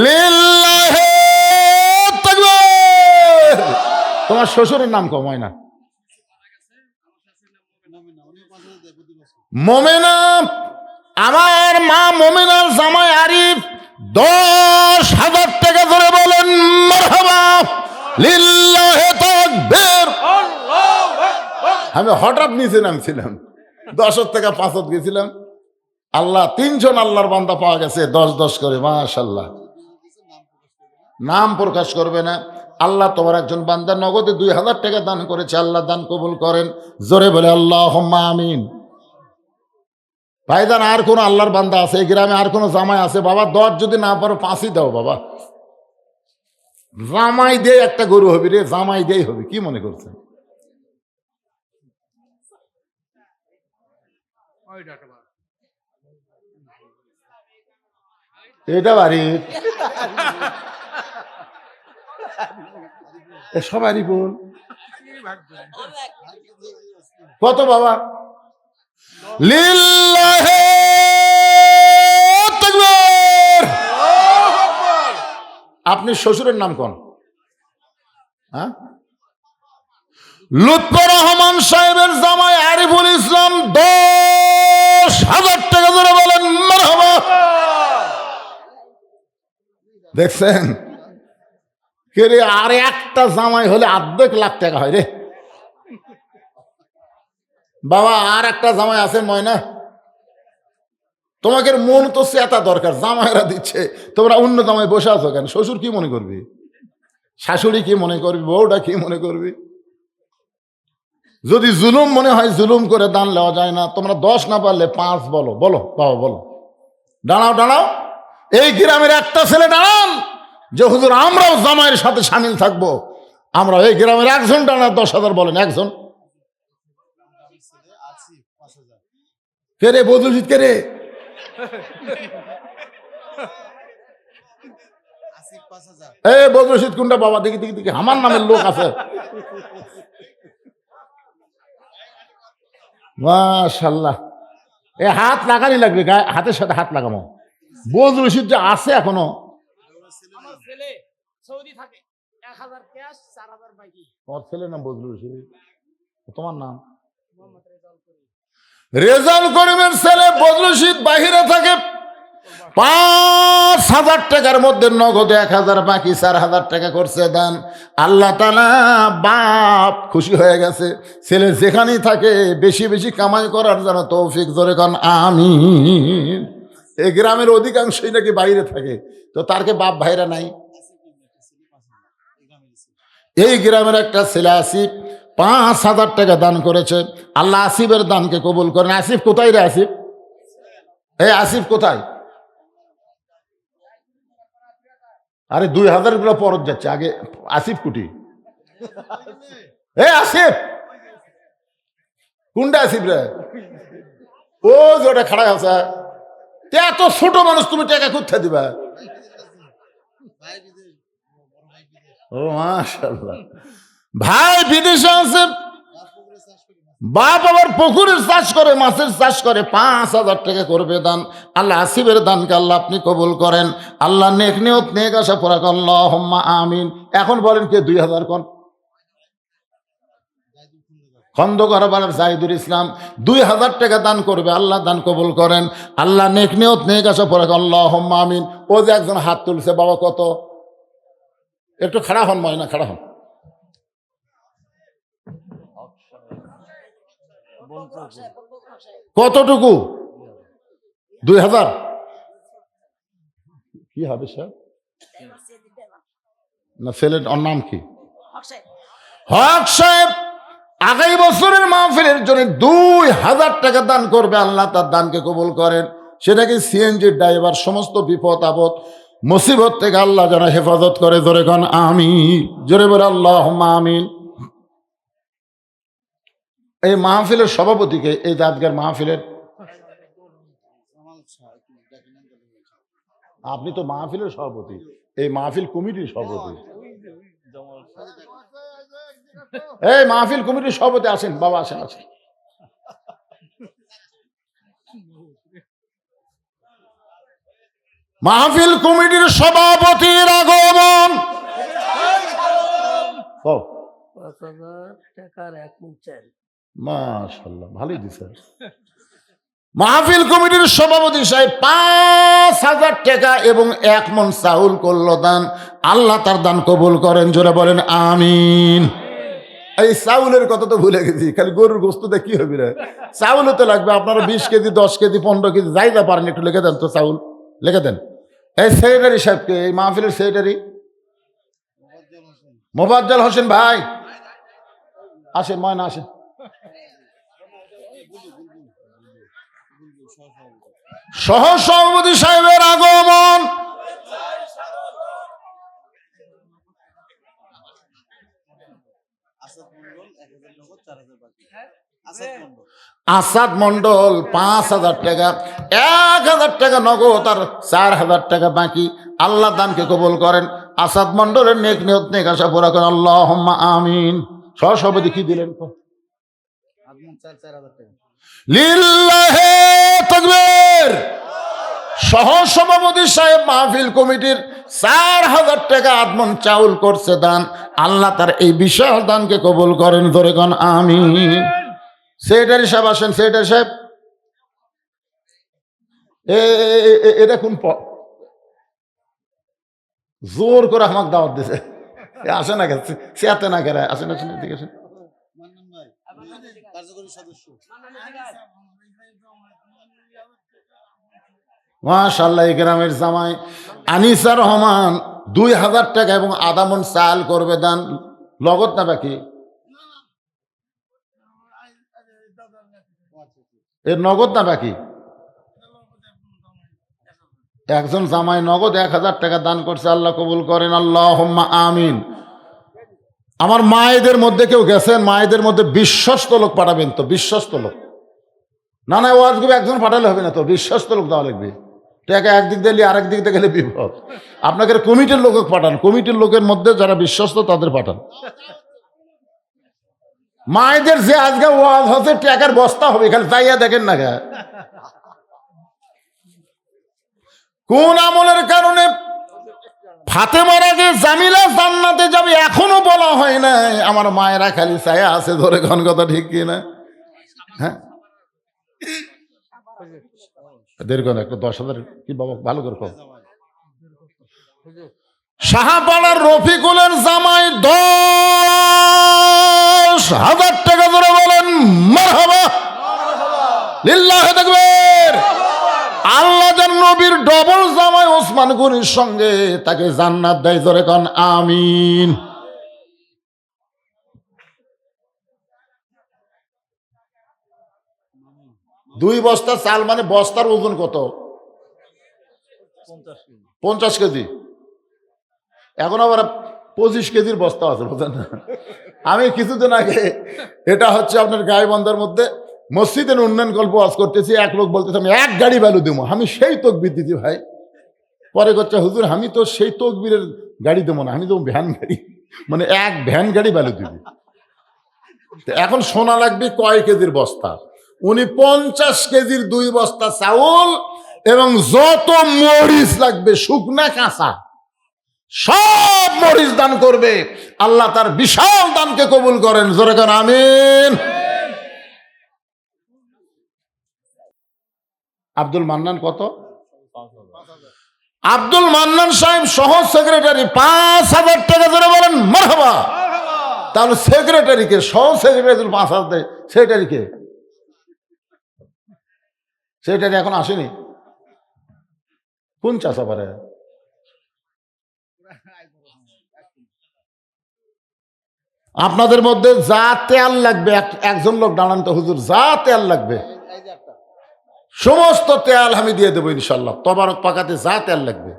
লিল্লাহে তাকবীর। তোমার শ্বশুরের নাম কম হয় না? মোমেনা। আমার মা মোমেনার জামাই আরিফ 10,000 টাকা ধরে বলেন মারহাবা। লিল্লাহে তাকবীর। আমি হঠাৎ নিচে নামছিলাম, 10 থেকে 5 গেছিলাম। আল্লাহ 3 জন আল্লাহর বান্দা পাওয়া গেছে 10-10 করে। মাশাআল্লাহ। নাম প্রকাশ করবে না। আল্লাহ তোমার একজন বান্দা নগদে 2,000 টাকা দান করেছে। আল্লাহ দান কবুল করেন। জোরে বলে আল্লাহুম্মা আমিন। ভাইজান, আর কোন আল্লাহর বান্দা আছে এই গ্রামে? আর কোন জামাই আছে? বাবা 10 যদি না পারো 5ই দাও বাবা। জামাই দিয়ে একটা গরু হবি রে, জামাই দিয়েই হবে। কি মনে করছেন? এটা বাড়ি সবারই বোন। কত বাবা? লিল্লাহে তাকবীর। আপনি শ্বশুরের নাম কোন? হ্যাঁ, লুৎফর রহমান সাহেবের জামাই আরিফুল ইসলাম 10,000 টাকা ধরে বলেন মারহাবা। দেখছেন কে রে? আর একটা জামাই হলে 1.5 লাখ টাকা হয় রে বাবা। আর একটা জামাই আছে ময়না? তোমাকে মন তো চেতা দরকার। জামাইরা দিচ্ছে, তোমরা অন্য জামাই বসে আছো কেন? শ্বশুর কি মনে করবি? শাশুড়ি কি মনে করবি? বউটা কি মনে করবি? যদি জুলুম মনে হয়, জুলুম করে দান নেওয়া যায় না। তোমরা 10 না পারলে 5 বলো। বলো বাবা বলো। দাঁড়াও দাঁড়াও। এই গ্রামের একটা ছেলে দাঁড়ান যে হুজুর আমরাও জামাইয়ের সাথে সামিল থাকবো। আমরা এই গ্রামের একজন দাঁড়ান, 10,000 বলেন একজন। কে রে বদরুশিদ, কে রে? এই বদরুশিদ কোনটা বাবা? দেখি দেখি দেখি, আমার নামের লোক আছে। মাশাআল্লাহ, এ হাত লাগানি লাগবে, গায়ে হাতের সাথে হাত লাগামো। বদরুশিদ যে আছে এখনো। তোমার ছেলের নাম বদরুশিদ, তোমার নাম? রেজাউল করিমের ছেলে বদরুশিদ বাহিরে থাকে। 5,000 টাকার মধ্যে নগদে 1,000, বাকি 4,000 টাকা করছে দান। আল্লাহ তাআলা বাপ খুশি হয়ে গেছে, ছেলে যেখানেই থাকে বেশি বেশি কামাই করার জন্য তৌফিক জোরে কন আমিন। এই গ্রামের অধিকাংশই নাকি বাইরে থাকে, তো তার কে বাপ ভাইরা নাই? এই গ্রামের একটা ছেলে আসিফ 5,000 টাকা দান করেছে। আল্লাহ আসিফের দানকে কবুল করেন। আসিফ কোথায় রে আসিফ? এই আসিফ কোথায়? আরে 2,000 গুলো পরত যাচ্ছে, আগে আসিফ কুটি। এ আসিফ কোনটা আসিফ রে? ও যে ওটা খাড়া আছে, এত ছোট মানুষ তুমি টাকা কোথায় দিবা? ও মাশাআল্লাহ, ভাই বিদেশে আছে, বাপ আবার পুকুরের চাষ করে, মাছের চাষ করে। 5,000 টাকা করবে দান। আল্লাহ আসিফের দানকে আল্লাহ আপনি কবুল করেন। আল্লাহ নেক নিয়ত নেক আশা পুরা করেন, আল্লাহুম্মা আমিন। এখন বলেন কে 2,000 কোন? খন্দকার বালার জাহিদুল ইসলাম 2,000 টাকা দান করবে। আল্লাহ দান কবুল করেন। আল্লাহ নেক নিয়ত নেক আশা পুরা করেন, আল্লাহুম্মা আমিন। ও যে একজন হাত তুলছে, বাবা কত? একটু খাড়া হন, ময়না খাড়া হন। কতটুকু? 2,000 কি হবে স্যার? না ছেলের নাম কি? হক সাহেব আগামী বছরের মাহফিলের জন্য 2,000 টাকা দান করবে। আল্লাহ তার দানকে কবুল করেন। সেটাকে সিএনজির ড্রাইভার সমস্ত বিপদ আপদ মুসিবত থেকে আল্লাহ যেন হেফাজত করে। জোরে কোন আমিন, জোরে বলে আল্লাহুম্মা আমিন। এই মাহফিলের সভাপতিকে, এই জাতগার মাহফিলের? আপনি তো মাহফিলের সভাপতি, এই মাহফিল কমিটির সভাপতি। এই মাহফিল কমিটির সভাপতি আসেন বাবা, আসেন আসেন। মাহফিল কমিটির সভাপতির আগমন। 5,000 টাকার 1 মণ চাল। মাশাআল্লাহ, ভালোই দিছে। মাহফিল কমিটির সভাপতি সাহেব 5,000 টাকা এবং 1 মণ চাউল করল দান। আল্লাহ তার দান কবুল করেন, জোরে বলেন আমিন। এই চাউলের কথা তো ভুলে গেছি, খালি গরুর গোস্ততে কি হবে রে? চাউল তো লাগবে আপনারা 20 কেজি 10 কেজি 15 কেজি যাই যা পারেন একটু লিখে দেন তো, চাউল লিখে দেন। এই সেক্রেটারি সাহেবকে, এই মাহফিলের সেক্রেটারি মোফাজ্জল হোসেন ভাই আসেন, ময়না আসেন। সহ সভাপতি সাহেবের আগমন। আসাদ মন্ডল 5,000 টাকা, 1,000 টাকা নগদ আর 4,000 টাকা বাকি। আল্লাহ দানকে কবুল করেন। আসাদ মন্ডলের নেক নিয়ত নেক আশা পুরা করেন, আল্লাহুম্মা আমিন। সহসভাপতি কি দিলেন? লিল্লাহে তাকবীর। সহসভাপতি সাহেব মাহফিল কমিটির 4,000 টাকা আদমন চাউল করছে দান। আল্লাহ তার এই বিশাল দানকে কবুল করেন, ধরে কোন আমিন। সেক্রেটারি সাহেব আসেন, সেক্রেটারি সাহেব। এটা কোন জোর করে আমাকে দাওয়াত দিছে, আসে না গেছে সেতে না গেলে আসেন আসেন, এদিকে আসেন। মাশাআল্লাহ, এই গ্রামের জামাই আনিসা রহমান 2,000 টাকা এবং আধা মণ চাল করবে দান। লগত না বাকি? এর নগদ না বাকি? একজন জামাই নগদ 1000 টাকা দান করছে, আল্লাহ কবুল করেন, আল্লাহুম্মা আমিন। আমার মায়েদের মধ্যে কেউ গেছেন? মায়েদের মধ্যে বিশ্বস্ত লোক পাঠাবেন তো, বিশ্বস্ত লোক। না না, ওয়াজগুলো একজন পাঠালে হবে না তো, বিশ্বস্ত লোক দেওয়া লাগবে। টাকা একদিক দিলে আরেক দিক দিয়ে গেলে বিপদ। আপনাকে কমিটির লোক পাঠান, কমিটির লোকের মধ্যে যারা বিশ্বস্ত তাদের পাঠান। মায়েদের যে আজকে ওয়াজ হচ্ছে টাকার বস্তা হবে, খালি যাইয়া দেখেন না গা। কোন আমলের কারণে ফাতেমার আগে জামিলা জান্নাতে যাবে এখনো বলা হয় না। আমার মায়েরা খালি ছায়া আছে, ধরে কোন কথা ঠিক কি না? হ্যাঁ, দেড় একটা 10,000 কি বাবা, ভালো করে কম। শাহপাড়ার রফিকুলের জামাই 10,000 টাকা ধরে বলেন মারহাবা, লিল্লাহি তাকবীর। আল্লাহ যেন নবীর ডবল জামাই ওসমান গনির সঙ্গে তাকে জান্নাত দেয়, ধরে কোন আমিন। দুই বস্তা চাল মানে বস্তার ওজন কত? 50 কেজি। এখন আবার 25 কেজির বস্তা আছে, বুঝলেন না? আমি কিছুদিন আগে, এটা হচ্ছে আপনার গাইবান্ধার মধ্যে মসজিদের উন্নয়ন গল্প ওয়াজ করতেছি, এক লোক বলতেছে আমি 1 গাড়ি বালু দেবো। আমি সেই তকবির দিতে ভাই, পরে করছে হুজুর আমি তো সেই তকবিরের গাড়ি দেবো না, আমি দেবো ভ্যান গাড়ি, মানে 1 ভ্যান গাড়ি বালু দিব। এখন শোনা লাগবে কয় কেজির বস্তা। উনি 50 কেজির 2 বস্তা চাউল এবং যত মরিচ লাগবে শুকনা কাঁচা সব মরিচ দান করবে। আল্লাহ তার বিশাল দানকে কবুল করেন, জোরে করেন আমিন। আব্দুল মান্নান কত? আব্দুল মান্নান সাহেব সহ সেক্রেটারি 5,000 টাকা ধরে বলেন মারহাবা। তাহলে সেক্রেটারিকে, সহ সেক্রেটারি 5,000 দেয়, সেক্রেটারিকে, সেক্রেটারি এখন আসেনি। কোন চাষা পারে? আপনাদের মধ্যে যা তেল লাগবে, একজন লোক দাঁড়ান তো, হুজুর যা তেল লাগবে সমস্ত তেল আমি দিয়ে দেবো ইনশাল্লাহ। তবারক পাকাতে যা তেল লাগবে।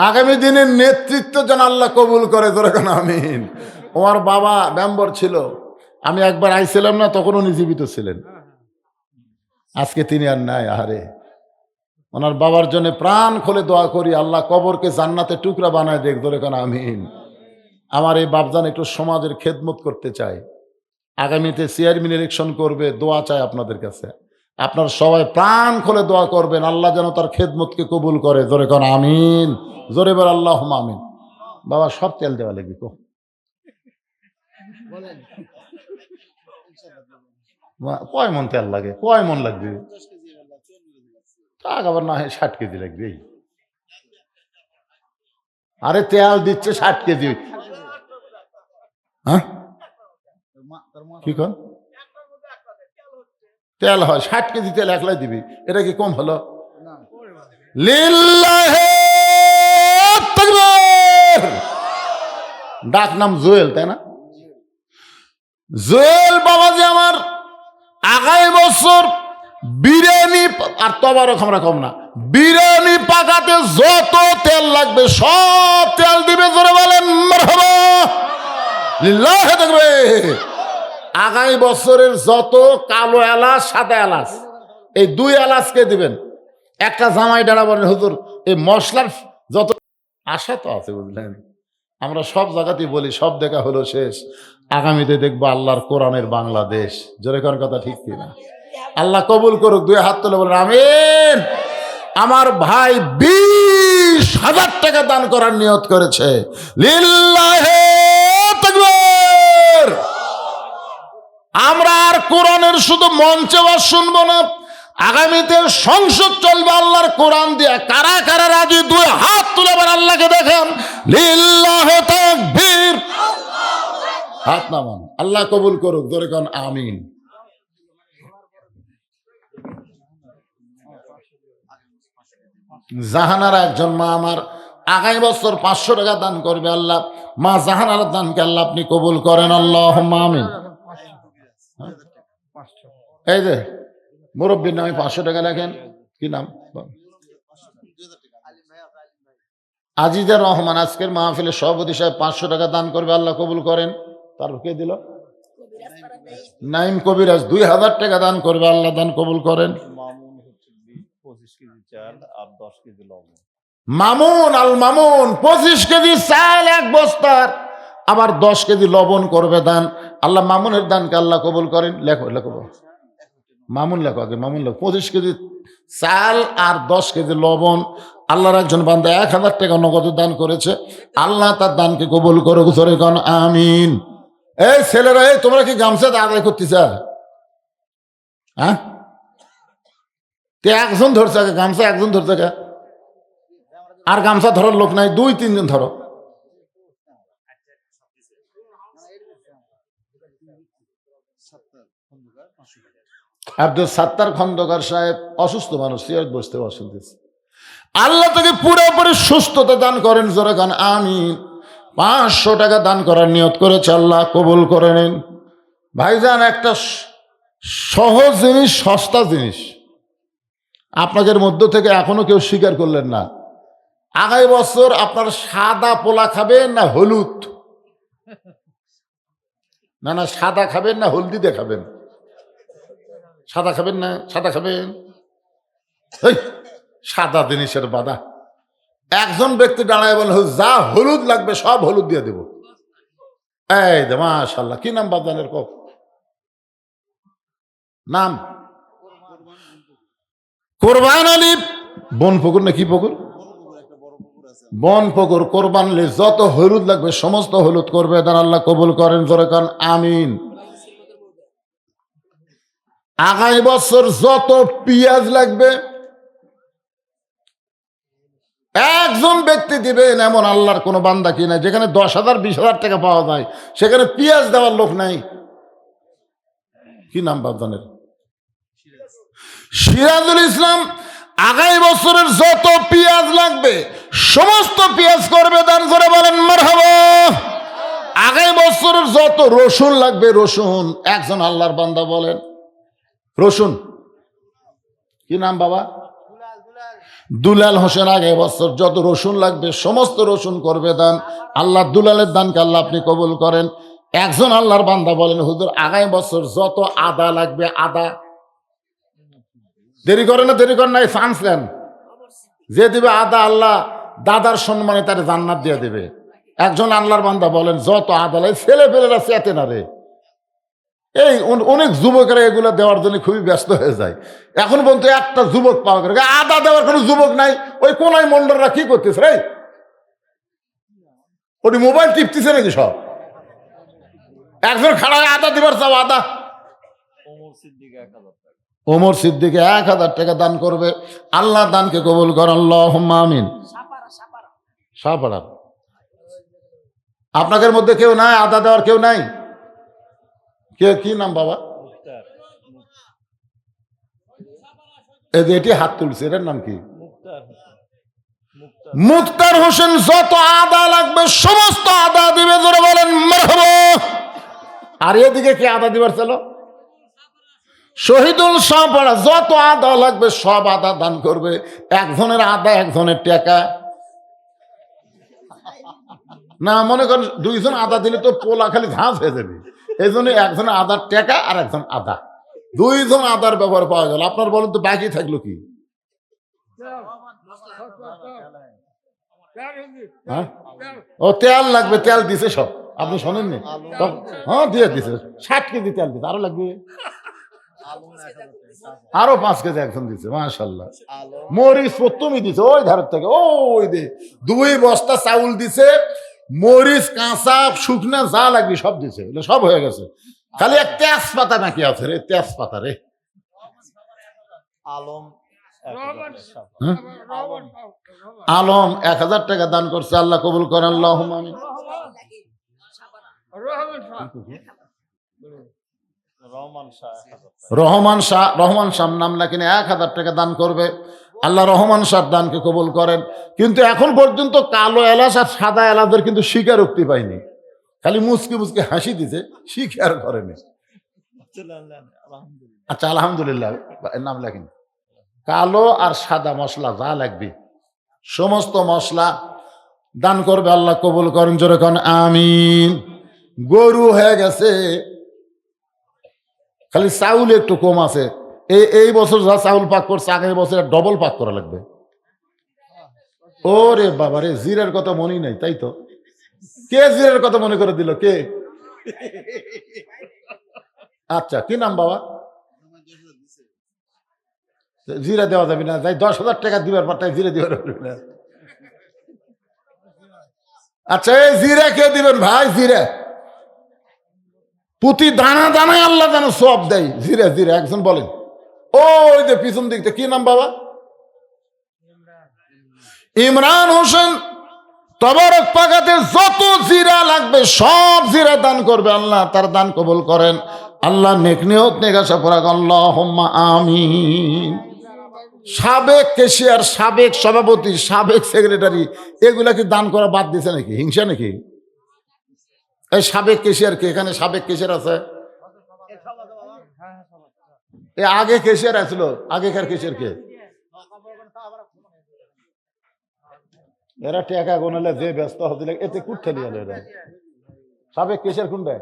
আগামী দিনের নেতৃত্ব যেন আল্লাহ কবুল করে, যেরকম আমিন। আমার বাবা মেম্বার ছিল, আমি একবার আইছিলাম না, তখন উনি জীবিত ছিলেন। আজকে তিনি আর নাই। আহারে, ওনার বাবার জন্য প্রাণ খুলে দোয়া করি, আল্লাহ কবরকে জান্নাতে টুকরা বানায় দেখ, যেরকম আমিন। আমার এই বাপজান একটু সমাজের খেদমত করতে চায়, আগামীতে চেয়ারম্যান ইলেকশন করবে, দোয়া চাই আপনাদের কাছে। আপনার সবাই প্রাণ খুলে দোয়া করবেন, আল্লাহ যেন তার খেদমতকে কবুল করে, জোরে কোন আমিন। জোরে বল আল্লাহুম্মা আমিন। বাবা সব তেল দেওয়া লাগবে কো, কয় মন তেল লাগে? কয় মন লাগবে? টাকা আবার না হয় 60 কেজি লাগবে। আরে তেল দিচ্ছে 60 কেজি। হ্যাঁ কি কর? তেল হয় 60 কেজি তেল একলাই দিবি, এটা কি কম হলো? লিল্লাহি তাকবীর। ডাক নাম জুয়েল, তাই না? জুয়েল বাবাজি আমার আগামী বছর বিরিয়ানি আর তবারক আমরা কম না, বিরিয়ানি পাকাতে যত তেল লাগবে সব তেল দিবে, জোরে বলেন মারহাবা, লিল্লাহি তাকবীর। আগামী বছরের যত কালো এলাচ সাদা এলাচ, এই 2 এলাচকে দিবেন। একটা জামাই ডাড়া বলেন হুজুর এই মশলার যত আশা তো আছে, বুঝলেন? আমরা সব জায়গাতেই বলি সব দেখা হলো শেষ, আগামীতে দেখবো আল্লাহর কোরআনের বাংলাদেশ। জোরে কোন কথা ঠিক কিনা? আল্লাহ কবুল করুক। 2 হাত তুলে বলেন আমিন। আমার ভাই 20,000 টাকা দান করার নিয়ত করেছে, লিল্লাহি তাকবীর। আমরা আর কোরআনের শুধু মঞ্চে ওয়াজ শুনবো না, আগামীতে সংসদ চলবে আল্লাহর কোরআন দিয়ে। কারা কারা রাজি? 2 হাত তুলে আবার আল্লাহকে দেখেন, লিল্লাহি তাকবীর। হাত নামান। আল্লাহ কবুল করুক, জোরে কোন আমিন। জাহানারা একজন মা আমার আগামী বছর 500 টাকা দান করবে। আল্লাহ মা জাহানার দানকে আল্লাহ আপনি কবুল করেন, আল্লাহুম্মা আমিন। এই যে মুরব্বীর নামে 500 টাকা লেখেন। কি নাম? আজিজুর রহমান। আজকের মাহফিলের সভাপতি সাহেব 500 টাকা দান করবে, আল্লাহ কবুল করেন। তারপর কে দিল? নাইম কবিরাজ 2000 টাকা দান করবে, আল্লাহ দান কবুল করেন। মামুন আল মামুন 25 কেজি চাল 1 বস্তার, আবার 10 কেজি লবণ করবে দান, আল্লাহ মামুনের দানকে আল্লাহ কবুল করেন। লেখো লেখো মামুন, লেখো আগে মামুন লেখো। 25 কেজি চাল আর 10 কেজি লবণ। আল্লাহর একজন বান্দা 1000 টাকা নগদ দান করেছে, আল্লাহ তার দানকে কবুল করুক। জোরে কোন আমিন। এই ছেলেরা, এই তোমরা কি গামছা আদায় করতেছ? হ্যাঁ, একজন ধরছে গামছা, একজন ধরছে, আর গামছা ধরার লোক নাই, 2-3 জন ধরো। আব্দুল সাত্তার খন্দকার সাহেব অসুস্থ মানুষ, সিয়ারত বসতে অসুস্থ। আল্লাহ তাকে পুরোপুরি সুস্থতা দান করেন। জোরে গান আমিন। 500 টাকা দান করার নিয়ত করেছে, আল্লাহ কবুল করে নেন। ভাইজান, একটা সহজ জিনিস, সস্তা জিনিস আপনাদের মধ্য থেকে এখনো কেউ স্বীকার করলেন না। আগামী বছর আপনার সাদা পোলা খাবেন না হলুদ? না না, সাদা খাবেন না হলদি দিয়ে খাবেন? সাদা খাবেন না? সাদা খাবেন? সাদা জিনিসের বাধা। একজন ব্যক্তি দাঁড়ায় বলে, যা হলুদ লাগবে সব হলুদ দিয়ে দেব। এই দে, মাশাআল্লাহ। কি নাম বাদানের? কক নাম? কোরবান আলী বনপুকুর না কি পুকুর? বনপুকুর। কোরবান আলী যত হলুদ লাগবে সমস্ত হলুদ করবে, দান আল্লাহ কবুল করেন। জোরে কান আমিন। আগামী বছর যত পেঁয়াজ লাগবে একজন ব্যক্তি দিবেন, এমন আল্লাহর কোন বান্দা কি নাই যেখানে 10,000 20,000 টাকা পাওয়া যায় সেখানে পেঁয়াজ দেওয়ার লোক নাই। কি নাম বাবদানের? সিরাজুল ইসলাম। আগামী বছরের যত পেঁয়াজ লাগবে সমস্ত পেঁয়াজ করবে, দান করে বলেন মারহাবা। আগামী বছরের যত রসুন লাগবে রসুন, একজন আল্লাহর বান্দা বলেন রসুন। কি নাম বাবা? দুলাল হোসেন। আগামী বছর যত রসুন লাগবে সমস্ত রসুন করবে দান, আল্লাহ দুলালের দানকে আল্লাহ আপনি কবুল করেন। একজন আল্লাহর বান্দা বলেন হুজুর আগামী বছর যত আদা লাগবে আদা। দেরি করে না, দেরি করেন না, চান্স নেন। যে দিবে আদা আল্লাহ দাদার সম্মানে তার জান্নাত দিয়ে দেবে। একজন আল্লাহর বান্দা বলেন যত আদা লাগে। ছেলে পেলেরা চেতে না রে, এই অনেক যুবকেরা এগুলো দেওয়ার জন্য খুবই ব্যস্ত হয়ে যায়। এখন পর্যন্ত একটা যুবক পাওয়া গেল, আদা দেওয়ার কোনো যুবক নাই। ওই কোনায় মন্ডলরা কি করতেছে রে? ওটি মোবাইল টিপতেছে নাকি সব? একজন খাড়ায় আদা দিবার চাও আদা। ওমর সিদ্দিক 1000 টাকা দান করবে, আল্লাহ দানকে কবুল করেন। আল্লাহুম্মা আমিন। সাপাড়া। আপনাদের মধ্যে কেউ নাই আদা দেওয়ার? কেউ নাই? কে? কি নাম বাবা? এই যে এটি হাত তুলছে, এটার নাম কি? মুক্তার হোসেন। যত আদা লাগবে সমস্ত আদা দিবে, জোরে বলেন মারহাবা। আর এদিকে কে আদা দিবার ছিল? শহীদুল শাহপাড়া। যত আদা লাগবে সব আদা দান করবে। একজনের আদা একজনের টাকা না, মনে করেন 2 জন আদা দিলে তো পোলা খালি ঘাস হয়ে যাবে। এই জন্য একজনের আদার টাকা আর একজন আদা, 2 জন আদার ব্যবহার পাওয়া গেল। আপনার বলেন তো বাকি থাকলো কি? হ্যাঁ, ও তেল লাগবে, তেল দিছে সব। আপনি শোনেননি? হ্যাঁ দিয়ে দিছে, 60 কেজি তেল দিছে। আরো লাগবে, আরো 5 কেজি একজন দিছে। মাশাআল্লাহ। মরিচ প্রথমই দিছে ওই ধারের থেকে, ওই দে 2 বস্তা চাউল দিছে, মরিচ কাঁচা শুকনা যা লাগবে সব দিছে, সব হয়ে গেছে। খালি এক তেজপাতা নাকি আছে রে, তেজপাতা রে। আলম 1000 টাকা দান করছে, আল্লাহ কবুল করেন। আল্লাহুম্মা আমিন। রহমান শাহ। রহমান শাহ নাম নাকি 1000 টাকা দান করবে, আল্লাহ রহমান শাহ দানকে কবুল করেন। কিন্তু এখন পর্যন্ত কালো এলাচ আর সাদা এলাচের কিন্তু স্বীকারোক্তি পাইনি, খালি মুচকি মুচকি হাসি দিছে, স্বীকার করেনি। আচ্ছা আলহামদুলিল্লাহ, এর নাম লেখেন। কালো আর সাদা মশলা যা লাগবে সমস্ত মশলা দান করবে, আল্লাহ কবুল করেন, জোরে কোন আমিন। গরু হয়ে গেছে, খালি চাউল একটু কম আছে। এই বছর যা চাউল পাক করছে আগামী বছর ডবল পাক করা লাগবে। ওরে বাবা রে, জিরের কথা মনে নাই, তাই তো? কে জিরের কথা মনে করে দিল কে? আচ্ছা, কি নাম বাবা? জিরা দেওয়া যাবে না, যাই 10,000 টাকা দিবার পর তাই জিরে দিবার পারবে না। আচ্ছা, এই জিরা কে দিবেন ভাই? জিরা প্রতি দানা দানায় আল্লাহ যেন সব দেয়। জিরা জিরা একজন বলেন। ওই যে পিছন দিকটা কি নাম বাবা? ইমরান হোসেন। তবারক পাকাতে যত জিরা লাগবে সব জিরা দান করবে, আল্লাহ তার দান কবুল করেন। আল্লাহ নেক নিয়ত নেক আশা পরাক, আল্লাহুম্মা আমিন। সাবেক কেশিয়ার, সাবেক সভাপতি, সাবেক সেক্রেটারি, এগুলা কি দান করা বাদ দিছে নাকি? হিংসা নাকি? এই সাবেক কেশিয়ার কে? এখানে সাবেক কেশিয়ার আছে? এ আগে কেশিয়ার আছিল, আগেকার কেশিয়ার কে? এরা টাকা গোনালে যে ব্যস্ত হতে লাগে, এতে কুঠে নিয়ে এরা। সাবেক কেশিয়ার কোনটা?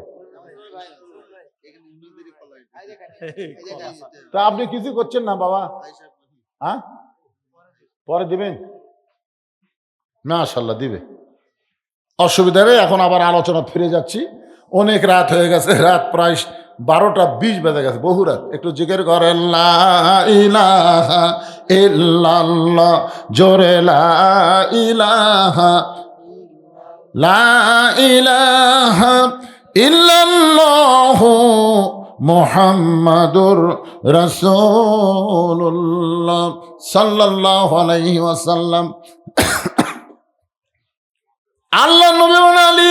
তা আপনি কিছু করছেন না বাবা? হ্যাঁ, পরে দিবেন? মাশাআল্লাহ দিবে, অসুবিধা নেই। এখন আবার আলোচনা ফিরে যাচ্ছি, অনেক রাত হয়ে গেছে, রাত প্রায় 12টা 20 বেজে গেছে, বহু রাত। একটু জিকির করেন লা ইলাহা ইল্লাল্লাহ, জোরে লা ইলাহা, লা ইলাহা ইল্লাল্লাহু মুহাম্মাদুর রাসূলুল্লাহ সাল্লাল্লাহু আলাইহি ওয়াসাল্লাম। আল্লাহ নবী আলী,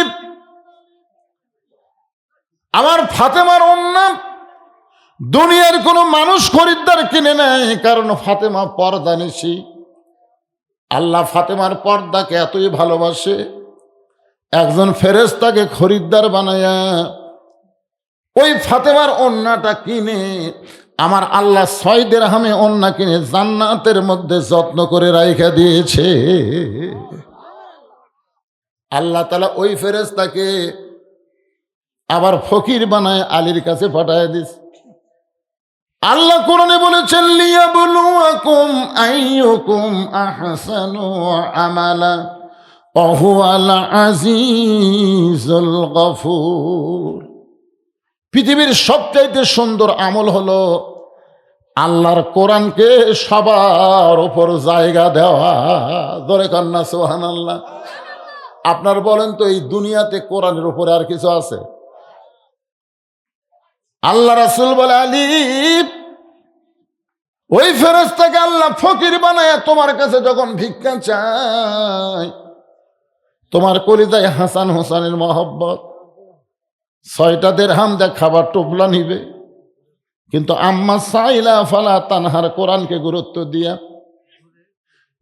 আমার ফাতেমার অন্না দুনিয়ার কোনো মানুষ খরিদ্দার কিনে নেয়, কারণ ফাতেমা পর্দা নিশি। আল্লাহ ফাতেমার পর্দাকে এতই ভালোবাসে, একজন ফেরেশতাকে খরিদ্দার বানায়া ওই ফাতেমার অন্নাটা কিনে আমার আল্লাহ 6 দিরহামে অন্না কিনে জান্নাতের মধ্যে যত্ন করে রাইখা দিয়েছে। আল্লাহ তাআলা ওই ফেরেশতাকে আবার ফকির বানায় আলীর কাছে পাঠায় দিস। আল্লাহ কোরআনে বলেছেন লিয়াবলুয়াকুম আইয়ুকুম আহসানু আমালা ওয়া হুয়াল আজিজুল গফুর। পৃথিবীর সবচাইতে সুন্দর আমল হলো আল্লাহর কোরআনকে সবার উপর জায়গা দেওয়া। ধরে কান্না সুবহানাল্লাহ। আপনার বলেন তো, এই দুনিয়াতে কোরআনের উপরে আর কিছু আছে? আল্লাহ রাসূল বলে, আলী ওই ফেরেশতাকে আল্লাহ ফকির বানায় তোমার কাছে যখন ভিক্ষা চায়, তোমার কলিজায় হাসান হোসেনের মহব্বত, 6টা দিরহাম দিয়ে খাবার টোপলা নিবে, কিন্তু আম্মা সাইলা ফালা তানহার, কোরআনকে গুরুত্ব দিয়া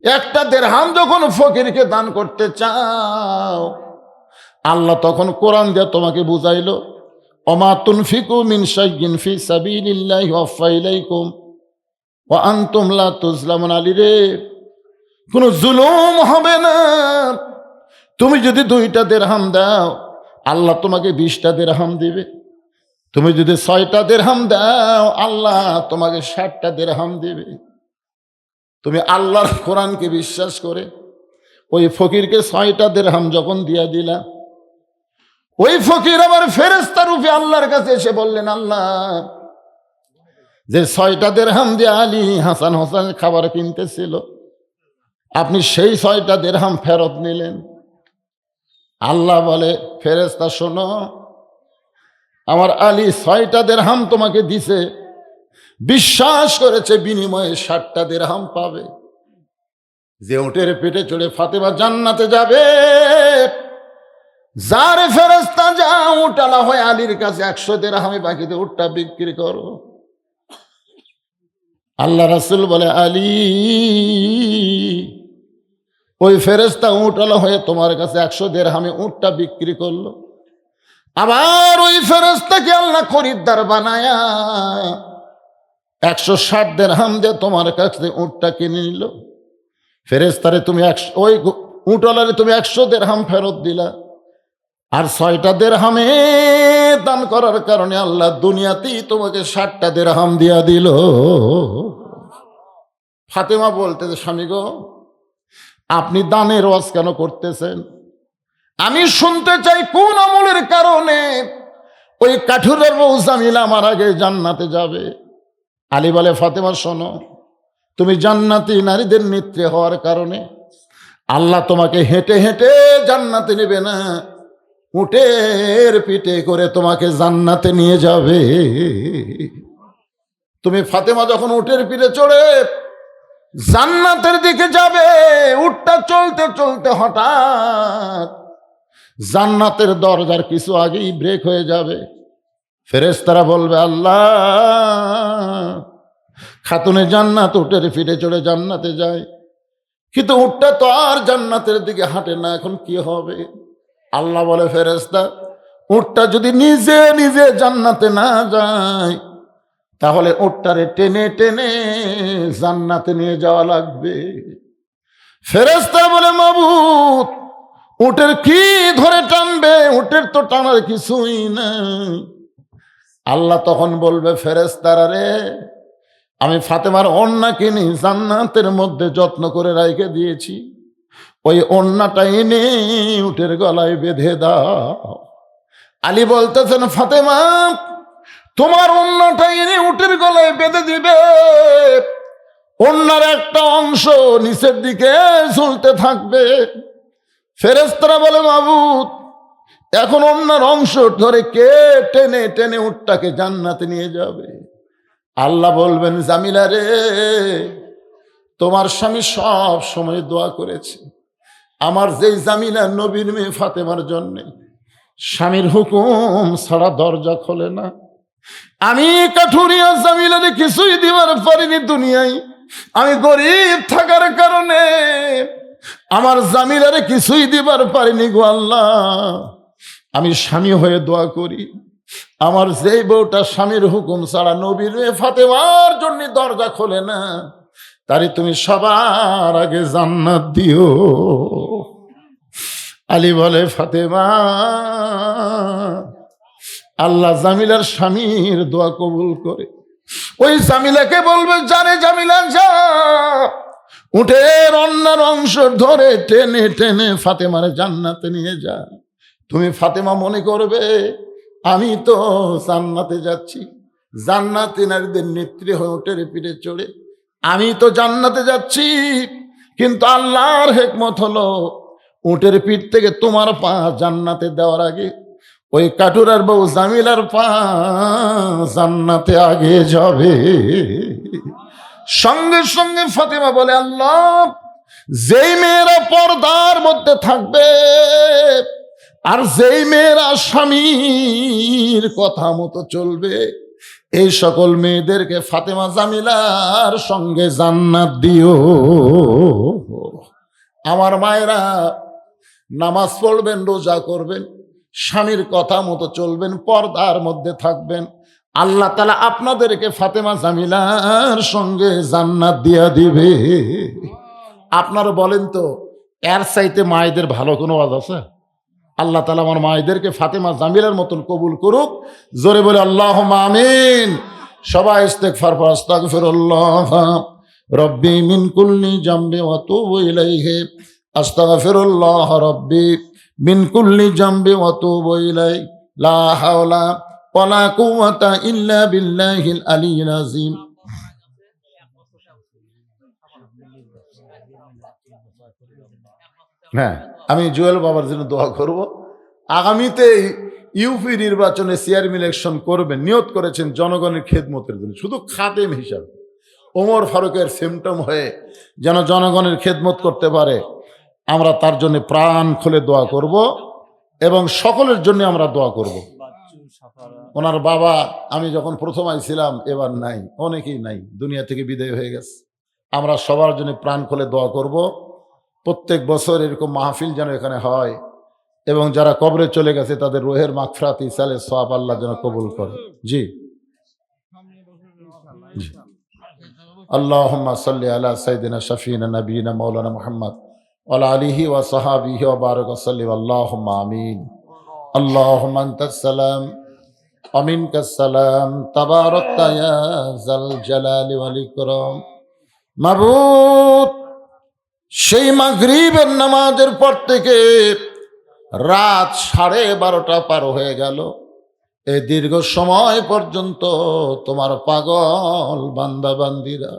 1টা দিরহাম যখন ফকিরকে দান করতে চাও, আল্লাহ তখন কোরআন দিয়ে তোমাকে বুঝাইলো ওমা তুনফিকু মিন শাইইন ফি সাবিলিল্লাহি ওয়াফা ইলাইকুম ওয়া আনতুম লা তুজলামুন। আলী রে, কোনো জুলুম হবে না। তুমি যদি 2টা দিরহাম দাও, আল্লাহ তোমাকে 20টা দিরহাম দিবে। তুমি যদি 6টা দিরহাম দাও, আল্লাহ তোমাকে 60টা দিরহাম দিবে। তুমি আল্লাহর কোরআনকে বিশ্বাস করে ওই ফকিরকে 6টা দিরহাম যখন দিয়া দিলা, ওই ফকির আবার ফেরেশতা রূপে আল্লাহর কাছে এসে বললেন, আল্লাহ যে 6টা দিরহাম দিয়ে আলী হাসান হোসেন খাবার কিনতেছিল, আপনি সেই 6টা দিরহাম ফেরত নিলেন। আল্লাহ বলে, ফেরেশতা শোনো, আমার আলী 6টা দিরহাম তোমাকে দিছে, বিশ্বাস করেছে বিনিময়ে 60টা দিরহাম পাবে। যে উটের পেটে চড়ে ফাতেমা জান্নাতে যাবে, যার ফেরেশতা যা উটালা হয় আলীর কাছে 100 দিরহামে বাকিতে উটটা বিক্রি করো। আল্লাহ রাসূল বলে, আলী ওই ফেরেশতা উটালা হয়ে তোমার কাছে 100 দিরহামে উটটা বিক্রি করলো, আবার ওই ফেরেশতাকে আল্লাহ খরিদ্দার বানায়া 160 দিরহাম দিয়ে তোমার কাছ থেকে উটটা কিনে নিল। ফেরেশতারে তুমি ওই উটওয়ালারে তুমি 100 দিরহাম ফেরত দিলা, আর 6টা দিরহামে দান করার কারণে আল্লাহ দুনিয়াতেই তোমাকে 60টা দিরহাম দিয়া দিল। ফাতেমা বলতেছে, স্বামী গো, আপনি দানের ওয়াজ কেন করতেছেন? আমি শুনতে চাই কোন আমলের কারণে ওই কাঠুরের বউ জামিলা আমার আগে জান্নাতে যাবে। আলী বলে, ফাতেমা শোনো, তুমি জান্নাতি নারীদের নেত্রী হওয়ার কারণে আল্লাহ তোমাকে হেঁটে হেঁটে জান্নাতে নেবে না, উটের পিঠে করে তোমাকে জান্নাতে নিয়ে যাবে। তুমি ফাতেমা যখন উটের পিঠে চড়ে জান্নাতের দিকে যাবে, উটটা চলতে চলতে হঠাৎ জান্নাতের দরজার কিছু আগেই ব্রেক হয়ে যাবে। ফেরেশতারা বলবে, আল্লাহ, খাতুনে জান্নাত উটের পিঠে চড়ে জান্নাতে যায়, কিন্তু উটটা তো আর জান্নাতের দিকে হাঁটে না, এখন কি হবে? আল্লাহ বলে, ফেরেশতা, উটটা যদি নিজে নিজে জান্নাতে না যায় তাহলে উটটারে টেনে টেনে জান্নাতে নিয়ে যাওয়া লাগবে। ফেরেশতা বলে, মাবুদ, উটের কি ধরে টানবে? উটের তো টানার কিছুই নাই। আল্লাহ তখন বলবে, ফেরেশতারা রে, আমি ফাতেমার ওড়না কিনি জান্নাতের মধ্যে যত্ন করে রাইখে দিয়েছি, ওই ওড়নাটা এনে উটের গলায় বেঁধে দাও। আলী বলতেছেন, ফাতেমা, তোমার ওড়নাটা এনে উটের গলায় বেঁধে দিবে, ওড়নার একটা অংশ নিচের দিকে ঝুলতে থাকবে। ফেরেশতারা বলে, মাবুদ, এখন ওড়নার অংশ ধরে কে টেনে টেনে উটটাকে জান্নাতে নিয়ে যাবে? আল্লাহ বলবেন, জামিলা রে, তোমার স্বামী সব সময় দোয়া করেছে, আমার যেই জামিলা নবীর মেয়ে ফাতেমার জন্যে স্বামীর হুকুম ছাড়া দরজা খোলে না। আমি কাঠুরিয়া জামিলারে কিছুই দিবার পারিনি দুনিয়ায়, আমি গরিব থাকার কারণে আমার জামিলারে কিছুই দিবার পারিনি গো আল্লাহ। আমি স্বামী হয়ে দোয়া করি, আমার যেই বউটা স্বামীর হুকুম ছাড়া নবীর ফাতেমার জন্য দরজা খোলে না, তারে তুমি সবার আগে জান্নাত দিও। আলী বলে, ফাতেমা, আল্লাহ জামিলার স্বামীর দোয়া কবুল করে ওই জামিলাকে বলবে, জানে জামিলা, যা উটের অন্যার অংশ ধরে টেনে টেনে ফাতেমার জান্নাতে নিয়ে যা। তুমি ফাতেমা মনে করবে আমি তো জান্নাতে যাচ্ছি, জান্নাতি নারীদের নেত্রী হয়ে উটের পিঠে চড়ে আমি তো জান্নাতে যাচ্ছি, কিন্তু আল্লাহর হিকমত হলো উটের পিঠ থেকে তোমার পা জান্নাতে দেওয়ার আগে ওই কাটুরার বউ জামিলার পা জান্নাতে আগে যাবে। সঙ্গে সঙ্গে ফাতেমা বলে, আল্লাহ, যেই মেয়েরা পর্দার মধ্যে থাকবে আর যেই মেয়েরা স্বামীর কথা মতো চলবে, এই সকল মেয়েদেরকে ফাতেমা জামিলার সঙ্গে জান্নাত দিও। আমার মায়েরা, নামাজ পড়বেন, রোজা করবেন, স্বামীর কথা মতো চলবেন, পর্দার মধ্যে থাকবেন, আল্লাহ তাআলা আপনাদেরকে ফাতেমা জামিলার সঙ্গে জান্নাত দিয়া দিবে। আপনারা বলেন তো, এর চাইতে মায়েদের ভালো কোনো ওয়াজ আছে? আল্লাহ তাআলা আমার মায়েদেরকে ফাতেমা জামিলার মতন কবুল করুক। জোরে বলে আল্লাহুম্মা আমিন। সবাই ইস্তেগফার পড়ো, আস্তাগফিরুল্লাহ রব্বি মিন কুল্লি জামবি ওয়া তুবু ইলাইহি, আস্তাগফিরুল্লাহ রব্বি মিন কুল্লি জামবি ওয়া তুবু ইলাইহি, লা হাওলা ওয়ালা কুওয়াতা ইল্লা বিল্লাহিল আলিয়্যিল আযীম। হ্যাঁ, আমি জুয়েল বাবার জন্য দোয়া করব। আগামীতে ইউপি নির্বাচনে চেয়ারম্যান ইলেকশন করবেন, নিয়ত করেছেন জনগণের খেদমতের জন্য, শুধু খাদেম হিসাবে ওমর ফারুকের সিমটম হয়ে যেন জনগণের খেদমত করতে পারে, আমরা তার জন্য প্রাণ খুলে দোয়া করব এবং সকলের জন্য আমরা দোয়া করব। ওনার বাবা আমি যখন প্রথম আইছিলাম, এবার নাই, অনেকেই নাই, দুনিয়া থেকে বিদায় হয়ে গেছে। আমরা সবার জন্য প্রাণ খুলে দোয়া করব। প্রত্যেক বছর এরকম মাহফিল যেন এখানে হয় এবং যারা কবরে চলে গেছে তাদের রুহের মাগফিরাত ইসালে সওয়াব আল্লাহ যেন কবুল করে। জি জি। আল্লাহুম্মা সাল্লি আলা সাইয়্যিদিনা শাফিনা নবিয়িনা মাওলানা মুহাম্মদ ওয়া আলা আলিহি ওয়া সাহাবিহি ওয়া বারাক ওয়া সাল্লিম আল্লাহুম্মা আমিন। আল্লাহুম্মা আনতাস সালাম ওয়া মিনকাস সালাম তাবারাকতা ইয়া যাল জালালি ওয়াল ইকরাম। মাবুদ, সেই মাগরিবের নামাজের পর থেকে রাত 12:30 পার হয়ে গেল। এই দীর্ঘ সময় পর্যন্ত তোমার পাগল বান্দা বান্দিরা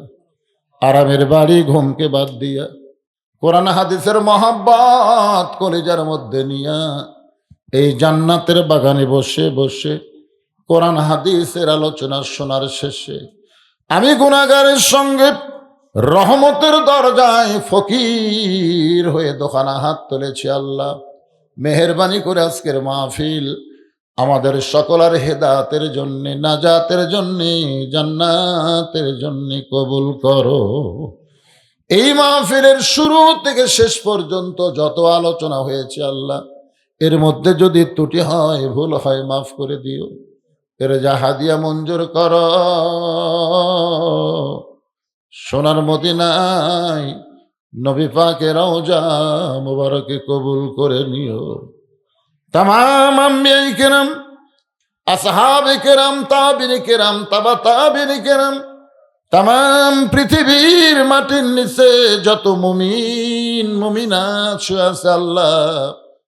আরামের বাড়ি ঘুমকে বাদ দিয়া কোরআন হাদিসের মহাব্বত কলিজার মধ্যে নিয়া এই জান্নাতের বাগানে বসে বসে কোরআন হাদিসের আলোচনা শোনার শেষে আমি গুনাহগারের সঙ্গে রহমতের দরজায় ফকির হয়ে দোকানা হাত তুলেছি। আল্লাহ মেহেরবানি করে আজকের মাহফিল আমাদের সকলের হেদায়েতের জন্য, নাজাতের জন্য, জান্নাতের জন্য কবুল করো। এই মাহফিলের শুরু থেকে শেষ পর্যন্ত যত আলোচনা হয়েছে আল্লাহ, এর মধ্যে যদি ত্রুটি হয়, ভুল হয়, মাফ করে দিও। এর যা হাদিয়া মঞ্জুর করো, সোনার মদিনায় নবী পাকের রওজা মুবারকে কবুল করে নিও। তামাম আম্বিয়ায়ে কেরাম, আসহাবে কেরাম, তাবিঈনে কেরাম, তাবা তাবিঈনে কেরাম, তামাম পৃথিবীর মাটির নিচে যত মুমিন মুমিনাত শুয়ে আছে আল্লাহ